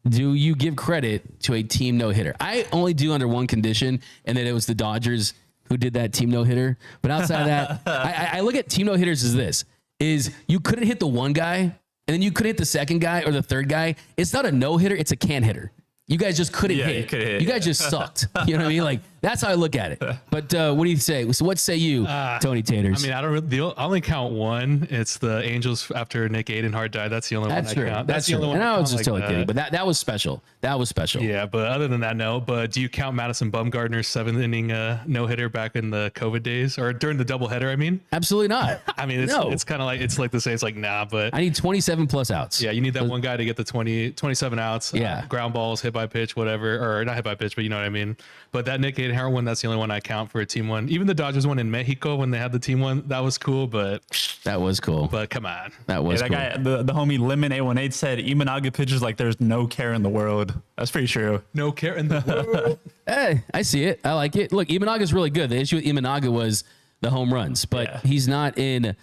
Speaker 1: Do you give credit to a team no-hitter? I only do under one condition, and that it was the Dodgers who did that team no-hitter. But outside of that, I look at team no-hitters as this, is you couldn't hit the one guy, and then you couldn't hit the second guy or the third guy. It's not a no-hitter, it's a can-hitter. You guys just couldn't hit. You guys just sucked. You know what I mean? Like, that's how I look at it. But what do you say? So what say you, Tony Taters?
Speaker 8: I mean, I only count one. It's the Angels after Nick Aidenhart died. That's the only one I count.
Speaker 1: That's the only one. And I was just totally kidding. But that was special. That was special.
Speaker 8: Yeah, but other than that, no. But do you count Madison Bumgarner's 7th-inning no-hitter back in the COVID days? Or during the doubleheader, I mean?
Speaker 1: Absolutely not.
Speaker 8: I mean, it's kind of like, it's like to say, it's like, nah, but.
Speaker 1: I need 27 plus outs.
Speaker 8: Yeah, you need that one guy to get the 27 outs.
Speaker 1: Yeah.
Speaker 8: Ground balls, hit by pitch, whatever. Or not hit by pitch, but you know what I mean? But that Nick Aidenhart one, that's the only one I count for a team one. Even the Dodgers one in Mexico when they had the team one, that was cool, but
Speaker 1: that was cool.
Speaker 8: But come on.
Speaker 1: That was
Speaker 6: that
Speaker 1: cool.
Speaker 6: guy, the homie Lemon 818 said Imanaga pitches like there's no care in the world. That's pretty true.
Speaker 8: No care in the world.
Speaker 1: Hey, I see it. I like it. Look, Imanaga's really good. The issue with Imanaga was the home runs, but he's not in.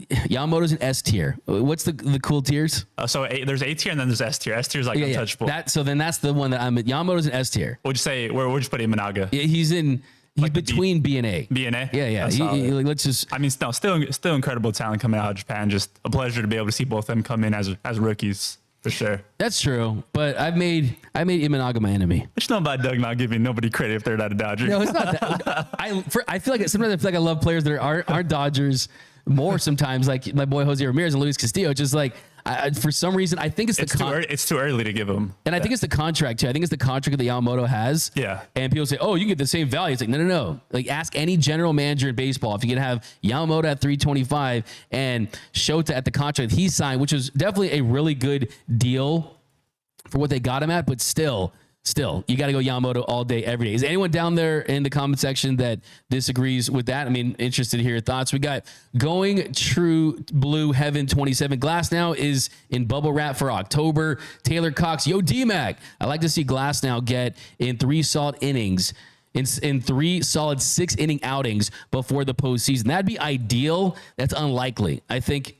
Speaker 1: Yamamoto's an S tier. What's the cool tiers?
Speaker 6: So there's A tier and then there's S tier. S tier is like untouchable.
Speaker 1: So then that's the one that I'm at. Yamamoto's an S tier.
Speaker 6: What'd you say? Where'd you put Imanaga?
Speaker 1: He's
Speaker 6: like
Speaker 1: between B and A.
Speaker 6: B and A?
Speaker 1: Yeah. Let's just.
Speaker 6: I mean, still incredible talent coming out of Japan. Just a pleasure to be able to see both of them come in as rookies. For sure.
Speaker 1: That's true. But I made Imanaga my enemy.
Speaker 6: What you know about Doug not giving nobody credit if they're not a Dodger?
Speaker 1: No, it's not that. I feel like sometimes I feel like I love players that aren't Dodgers more sometimes, like my boy Jose Ramirez and Luis Castillo. Just like for some reason, I think
Speaker 6: it's too early to give them.
Speaker 1: And I think it's the contract too. I think it's the contract that Yamamoto has.
Speaker 6: Yeah.
Speaker 1: And people say, "Oh, you get the same value." It's like, no. Like, ask any general manager in baseball if you can have Yamamoto at 325 and Shota at the contract he signed, which was definitely a really good deal for what they got him at, but still, you got to go Yamamoto all day, every day. Is anyone down there in the comment section that disagrees with that? I mean, interested to hear your thoughts. We got Going True Blue Heaven 27. Glasnow is in bubble wrap for October. Taylor Cox, yo, D-Mac. I like to see Glasnow get in 3 solid innings, in 3 solid 6-inning outings before the postseason. That'd be ideal. That's unlikely. I think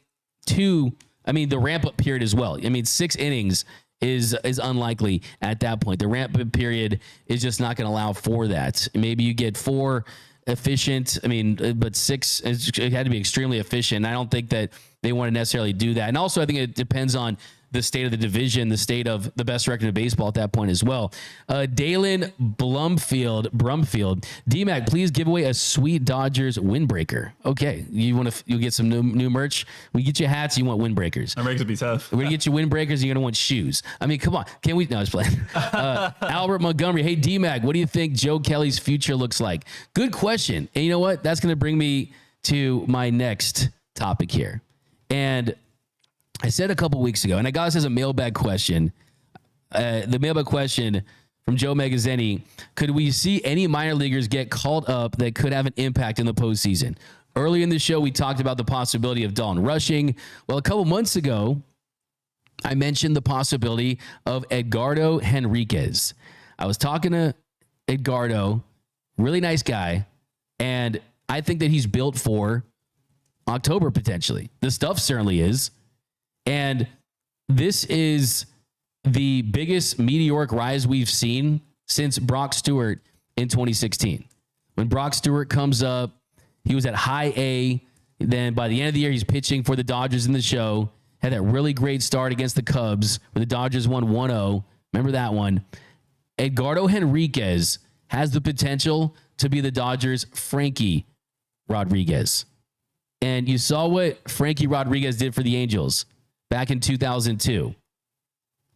Speaker 1: the ramp-up period as well. I mean, 6 innings is unlikely at that point. The ramp-up period is just not going to allow for that. Maybe you get 4 efficient. I mean, but 6, it had to be extremely efficient. I don't think that they want to necessarily do that. And also, I think it depends on the state of the division, the state of the best record in baseball at that point as well. Dalen Brumfield, D-Mac, please give away a sweet Dodgers windbreaker. Okay, you get some new merch. We get you hats. You want windbreakers.
Speaker 6: Windbreakers would be tough.
Speaker 1: We're gonna get you windbreakers. You're gonna want shoes. I mean, come on, can we? No, I was playing. Albert Montgomery, hey D-Mac, what do you think Joe Kelly's future looks like? Good question. And you know what? That's gonna bring me to my next topic here, and I said a couple weeks ago, and I got this as a mailbag question. The mailbag question from Joe Magazzini: could we see any minor leaguers get called up that could have an impact in the postseason? Earlier in the show, we talked about the possibility of Dalton Rushing. Well, a couple months ago, I mentioned the possibility of Edgardo Henriquez. I was talking to Edgardo, really nice guy, and I think that he's built for October potentially. The stuff certainly is. And this is the biggest meteoric rise we've seen since Brock Stewart in 2016. When Brock Stewart comes up, he was at high A. Then by the end of the year, he's pitching for the Dodgers in the show. Had that really great start against the Cubs where the Dodgers won 1-0. Remember that one? Edgardo Henriquez has the potential to be the Dodgers' Frankie Rodriguez. And you saw what Frankie Rodriguez did for the Angels back in 2002.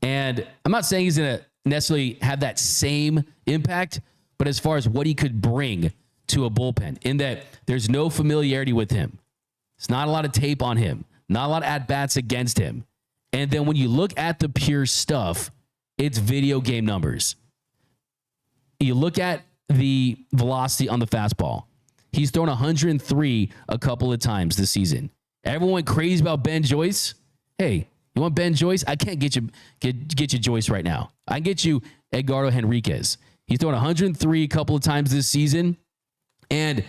Speaker 1: And I'm not saying he's going to necessarily have that same impact, but as far as what he could bring to a bullpen, in that there's no familiarity with him. It's not a lot of tape on him, not a lot of at-bats against him. And then when you look at the pure stuff, it's video game numbers. you look at the velocity on the fastball. He's thrown 103 a couple of times this season. Everyone went crazy about Ben Joyce. Hey, you want Ben Joyce? I can't get you Joyce right now. I can get you Edgardo Henriquez. He's thrown 103 a couple of times this season. And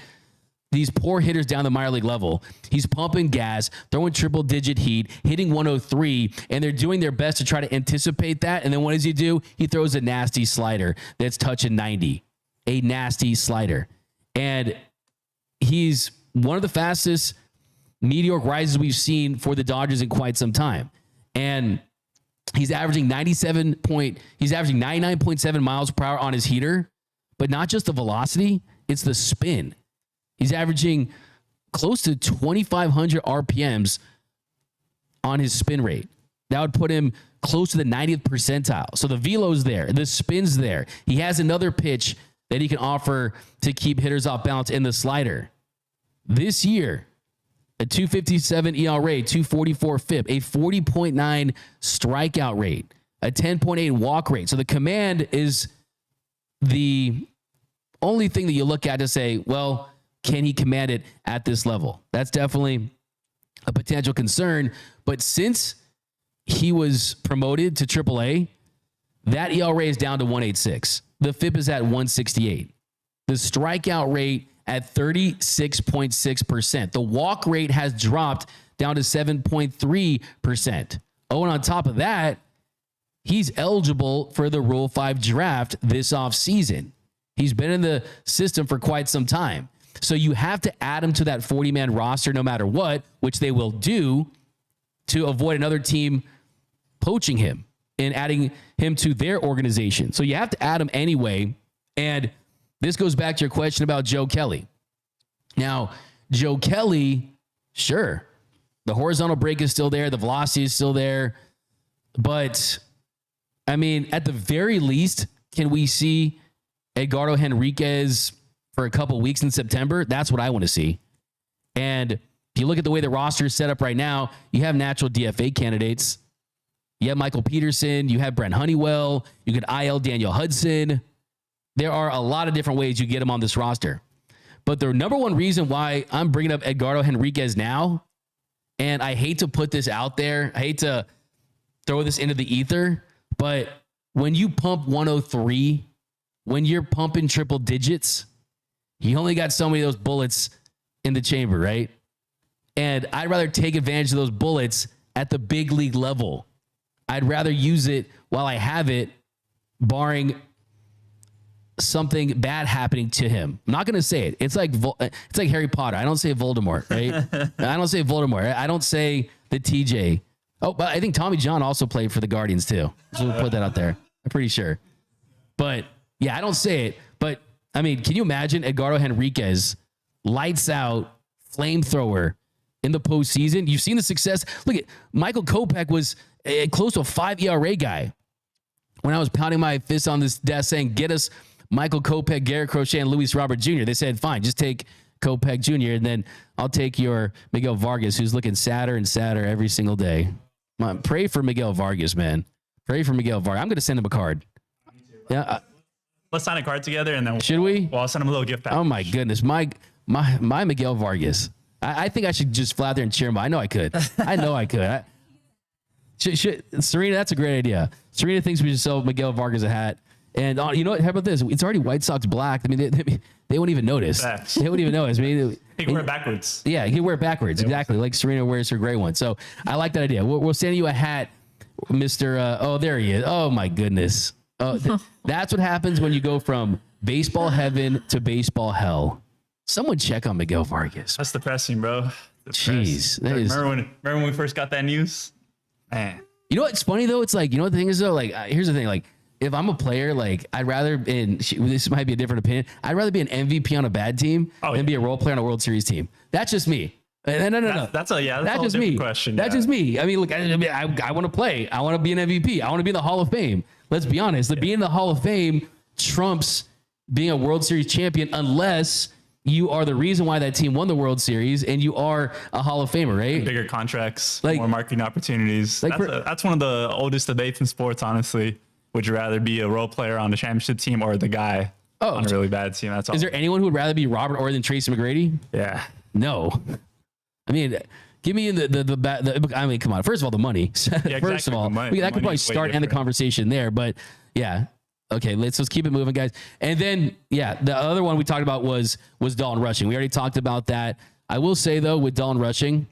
Speaker 1: these poor hitters down the minor league level, he's pumping gas, throwing triple-digit heat, hitting 103, and they're doing their best to try to anticipate that. And then what does he do? He throws a nasty slider that's touching 90. A nasty slider. And he's one of the fastest meteoric rises we've seen for the Dodgers in quite some time. And he's averaging 99.7 miles per hour on his heater, but not just the velocity, it's the spin. He's averaging close to 2,500 RPMs on his spin rate. That would put him close to the 90th percentile. So the velo's there, the spin's there. He has another pitch that he can offer to keep hitters off balance in the slider. This year, a 2.57 ERA, 2.44 FIP, a 40.9 strikeout rate, a 10.8 walk rate. So the command is the only thing that you look at to say, well, can he command it at this level? That's definitely a potential concern. But since he was promoted to AAA, that ERA is down to 1.86. The FIP is at 1.68. The strikeout rate at 36.6%. The walk rate has dropped down to 7.3%. Oh, and on top of that, he's eligible for the Rule 5 draft this offseason. He's been in the system for quite some time. So you have to add him to that 40-man roster no matter what, which they will do to avoid another team poaching him and adding him to their organization. So you have to add him anyway. And this goes back to your question about Joe Kelly. Now, Joe Kelly, sure, the horizontal break is still there. The velocity is still there. But, I mean, at the very least, can we see Edgardo Henriquez for a couple weeks in September? That's what I want to see. And if you look at the way the roster is set up right now, you have natural DFA candidates. You have Michael Peterson. You have Brent Honeywell. You could IL Daniel Hudson. There are a lot of different ways you get him on this roster. But the number one reason why I'm bringing up Edgardo Henriquez now, and I hate to put this out there, I hate to throw this into the ether, but when you pump 103, when you're pumping triple digits, you only got so many of those bullets in the chamber, right? And I'd rather take advantage of those bullets at the big league level. I'd rather use it while I have it, barring something bad happening to him. I'm not going to say it. It's like Harry Potter. I don't say Voldemort, right? I don't say Voldemort. I don't say the TJ. Oh, but I think Tommy John also played for the Guardians too. So we'll put that out there. I'm pretty sure. But yeah, I don't say it. But I mean, can you imagine Edgardo Henriquez, lights out, flamethrower in the postseason? You've seen the success. Look at Michael Kopech was close to a 5 ERA guy. When I was pounding my fist on this desk saying, get us Michael Kopech, Garrett Crochet, and Luis Robert Jr. They said, fine, just take Kopech Jr., and then I'll take your Miguel Vargas, who's looking sadder and sadder every single day. Pray for Miguel Vargas, man. Pray for Miguel Vargas. I'm going to send him a card. Yeah.
Speaker 6: Let's sign a card together, and then
Speaker 1: should we?
Speaker 6: Well, I'll send him a little gift package.
Speaker 1: Oh my goodness, my Miguel Vargas. I think I should just fly out there and cheer him. I know I could. I know I could. Serena, that's a great idea. Serena thinks we should sell Miguel Vargas a hat. And you know what? How about this? It's already White Sox black. I mean, they won't even notice. They won't even notice. I mean,
Speaker 6: he can wear it backwards.
Speaker 1: Yeah, he can wear it backwards. Exactly, like Serena wears her gray one. So I like that idea. We'll send you a hat, Mr. Oh, there he is. Oh my goodness. Oh, that's what happens when you go from baseball heaven to baseball hell. Someone check on Miguel Vargas.
Speaker 6: That's depressing, bro.
Speaker 1: Jeez, that is.
Speaker 6: Remember when we first got that news? Man.
Speaker 1: You know what's funny though? It's like, you know what the thing is though? Like, here's the thing. Like, if I'm a player, like, I'd rather, this might be a different opinion, I'd rather be an MVP on a bad team than be a role player on a World Series team. That's just me. No.
Speaker 6: That's a
Speaker 1: just me.
Speaker 6: Question.
Speaker 1: That's just me. I mean, look, I want to play. I want to be an MVP. I want to be in the Hall of Fame. Let's be honest. Being in the Hall of Fame trumps being a World Series champion unless you are the reason why that team won the World Series and you are a Hall of Famer, right?
Speaker 6: Bigger contracts, more marketing opportunities. Like that's one of the oldest debates in sports, honestly. Would you rather be a role player on the championship team or the guy
Speaker 1: Oh,
Speaker 6: on a really bad team. That's all.
Speaker 1: is there anyone who would rather be Robert Orr than Tracy McGrady?
Speaker 6: Yeah.
Speaker 1: No. I mean, give me I mean, come on. First of all, the money. First
Speaker 6: exactly.
Speaker 1: of all,
Speaker 6: The
Speaker 1: that could probably
Speaker 6: money is way
Speaker 1: start and the
Speaker 6: different.
Speaker 1: conversation there. But yeah, okay, let's keep it moving, guys. And then the other one we talked about was Dalton Rushing. We already talked about that. I will say though, with Dalton Rushing,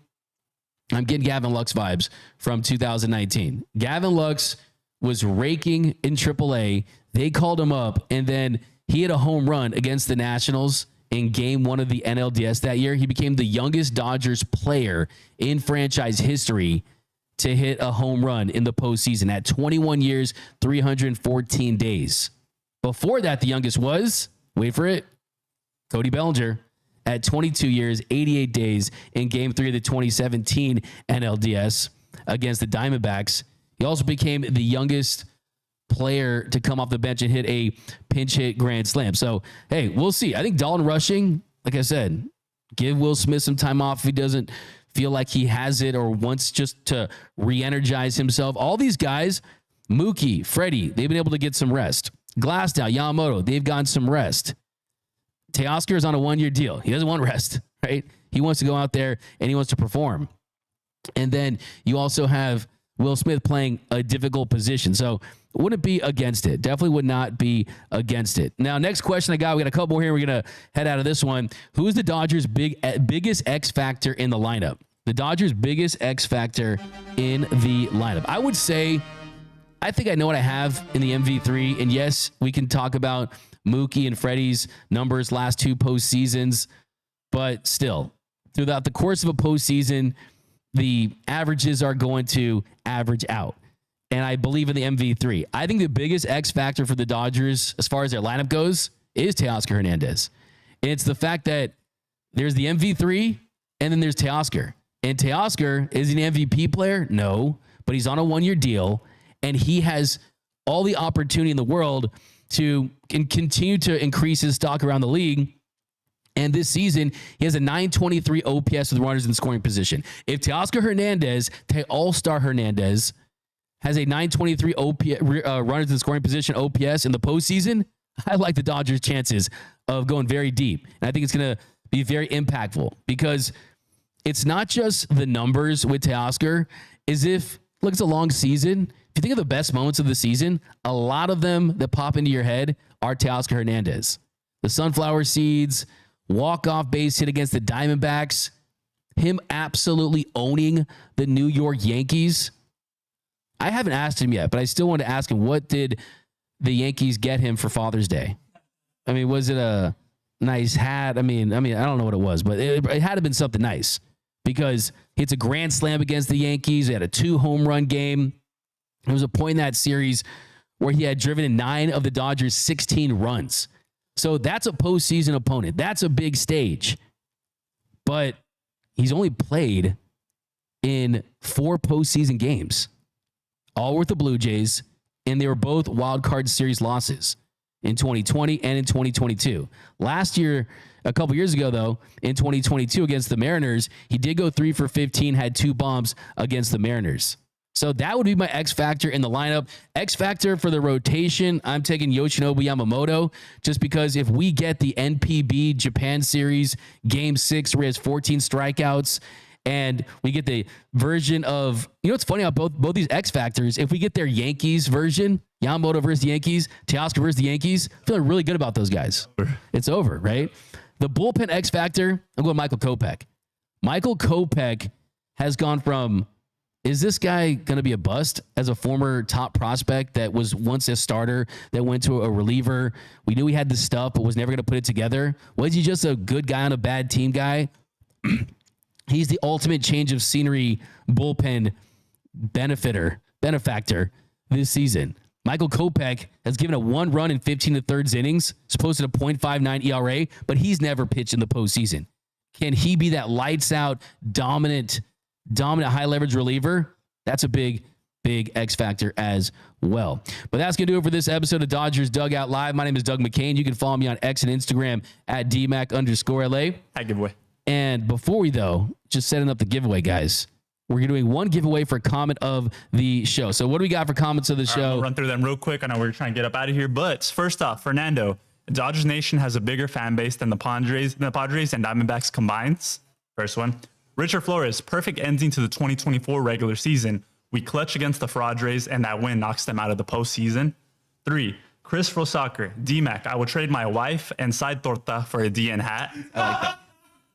Speaker 1: I'm getting Gavin Lux vibes from 2019. Gavin Lux was raking in AAA. They called him up, and then he had a home run against the Nationals in game 1 of the NLDS that year. He became the youngest Dodgers player in franchise history to hit a home run in the postseason at 21 years, 314 days. Before that, the youngest was, wait for it, Cody Bellinger at 22 years, 88 days in game 3 of the 2017 NLDS against the Diamondbacks. He also became the youngest player to come off the bench and hit a pinch hit grand slam. So, hey, we'll see. I think Dalton Rushing, like I said, give Will Smith some time off if he doesn't feel like he has it or wants just to re-energize himself. All these guys, Mookie, Freddie, they've been able to get some rest. Glasnow, Yamamoto, they've gotten some rest. Teoscar is on a 1-year deal. He doesn't want rest, right? He wants to go out there and he wants to perform. And then you also have Will Smith playing a difficult position. So wouldn't be against it. Definitely would not be against it. Now, next question I got. We got a couple more here. We're going to head out of this one. Who is the Dodgers' biggest X factor in the lineup? The Dodgers' biggest X factor in the lineup. I would say, I think I know what I have in the MV3. And yes, we can talk about Mookie and Freddie's numbers last 2 postseasons. But still, throughout the course of a postseason, the averages are going to average out. And I believe in the MV3. I think the biggest X factor for the Dodgers, as far as their lineup goes, is Teoscar Hernandez. And it's the fact that there's the MV3 and then there's Teoscar. And Teoscar is an MVP player? No, but he's on a 1-year deal and he has all the opportunity in the world to continue to increase his stock around the league. And this season, he has a 923 OPS with runners in scoring position. If Teoscar Hernandez, All-Star Hernandez, has a 923 runners in scoring position OPS in the postseason, I like the Dodgers' chances of going very deep. And I think it's going to be very impactful because it's not just the numbers with Teoscar. Look, it's a long season. If you think of the best moments of the season, a lot of them that pop into your head are Teoscar Hernandez. The sunflower seeds, walk-off base hit against the Diamondbacks, him absolutely owning the New York Yankees. I haven't asked him yet, but I still want to ask him, what did the Yankees get him for Father's Day? I mean, was it a nice hat? I mean, I don't know what it was, but it had to have been something nice because it's a grand slam against the Yankees. They had a 2-home run game. There was a point in that series where he had driven in 9 of the Dodgers' 16 runs. So that's a postseason opponent. That's a big stage. But he's only played in 4 postseason games. All with the Blue Jays, and they were both wild card series losses in 2020 and in 2022. Last year, a couple years ago, though, in 2022 against the Mariners, he did go 3 for 15, had 2 bombs against the Mariners. So that would be my X factor in the lineup. X factor for the rotation, I'm taking Yoshinobu Yamamoto, just because if we get the NPB Japan Series Game 6 where he has 14 strikeouts, and we get the version of, what's funny about both these X factors, if we get their Yankees version, Yamamoto versus the Yankees, Teoscar versus the Yankees, I'm feeling really good about those guys. It's over, right? The bullpen X factor, I'm going Michael Kopech. Michael Kopech has gone from, is this guy going to be a bust as a former top prospect that was once a starter that went to a reliever? We knew he had the stuff, but was never going to put it together. Was he just a good guy on a bad team guy? He's the ultimate change of scenery bullpen benefactor this season. Michael Kopech has given a 1 run in 15 1/3 innings. He's posted a .59 ERA, but he's never pitched in the postseason. Can he be that lights out, dominant high leverage reliever? That's a big X factor as well. But that's going to do it for this episode of Dodgers Dugout Live. My name is Doug McKain. You can follow me on X and Instagram at DMac_LA.
Speaker 6: Hi, giveaway.
Speaker 1: And before we, just setting up the giveaway, guys, we're doing one giveaway for comment of the show. So what do we got for comments of the show?
Speaker 6: I'll run through them real quick. I know we're trying to get up out of here, but first off, Fernando, Dodgers Nation has a bigger fan base than the Padres and Diamondbacks combined. First one. Richard Flores, perfect ending to the 2024 regular season. We clutch against the Padres, and that win knocks them out of the postseason. 3. Chris Rosacker, D-Mac, I will trade my wife and side torta for a DN hat. I like that.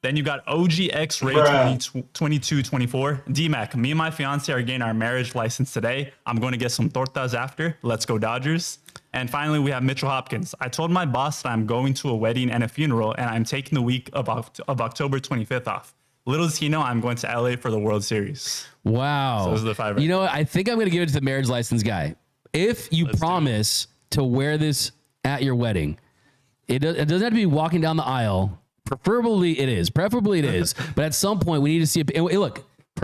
Speaker 6: Then you got OGX Ray 2224. D-Mac, me and my fiance are getting our marriage license today. I'm going to get some tortas after. Let's go Dodgers. And finally, we have Mitchell Hopkins. I told my boss that I'm going to a wedding and a funeral, and I'm taking the week of October 25th off. Little does he know I'm going to LA for the World Series.
Speaker 1: Wow.
Speaker 6: So those are the 5.
Speaker 1: You know what? I think I'm going to give it to the marriage license guy. If you promise to wear this at your wedding, it doesn't have to be walking down the aisle. Preferably it is. But at some point, we need to see it. And look,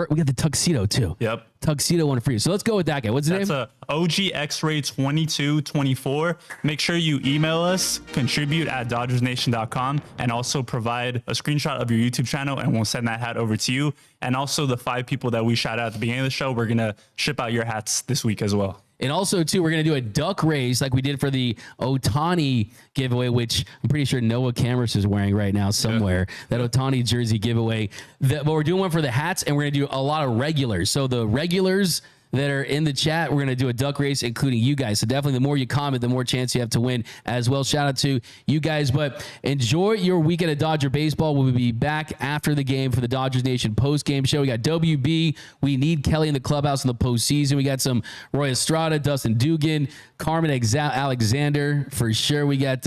Speaker 1: we got the tuxedo too.
Speaker 6: Yep.
Speaker 1: Tuxedo one for you. So let's go with that guy. What's his name?
Speaker 6: That's a OG X-Ray 2224. Make sure you email us, contribute@dodgersnation.com, and also provide a screenshot of your YouTube channel, and we'll send that hat over to you. And also the 5 people that we shout out at the beginning of the show, we're going to ship out your hats this week as well.
Speaker 1: And also, too, we're going to do a duck race like we did for the Ohtani giveaway, which I'm pretty sure Noah Cameras is wearing right now somewhere. Yeah. That Ohtani jersey giveaway. But we're doing one for the hats, and we're going to do a lot of regulars. So the regulars that are in the chat, we're going to do a duck race, including you guys. So definitely the more you comment, the more chance you have to win as well. Shout out to you guys. But enjoy your weekend of Dodger baseball. We'll be back after the game for the Dodgers Nation post-game show. We got WB. We need Kelly in the clubhouse in the postseason. We got some Roy Estrada, Dustin Dugan, Carmen Alexander for sure. We got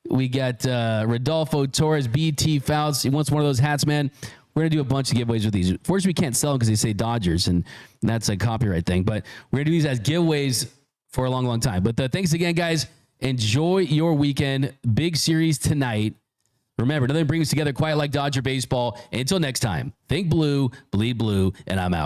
Speaker 1: Rodolfo Torres, BT Fouts. He wants one of those hats, man. We're going to do a bunch of giveaways with these. Fortunately, we can't sell them because they say Dodgers, and that's a copyright thing. But we're going to do these as giveaways for a long, long time. But thanks again, guys. Enjoy your weekend. Big series tonight. Remember, nothing brings us together quite like Dodger baseball. And until next time, think blue, bleed blue, and I'm out.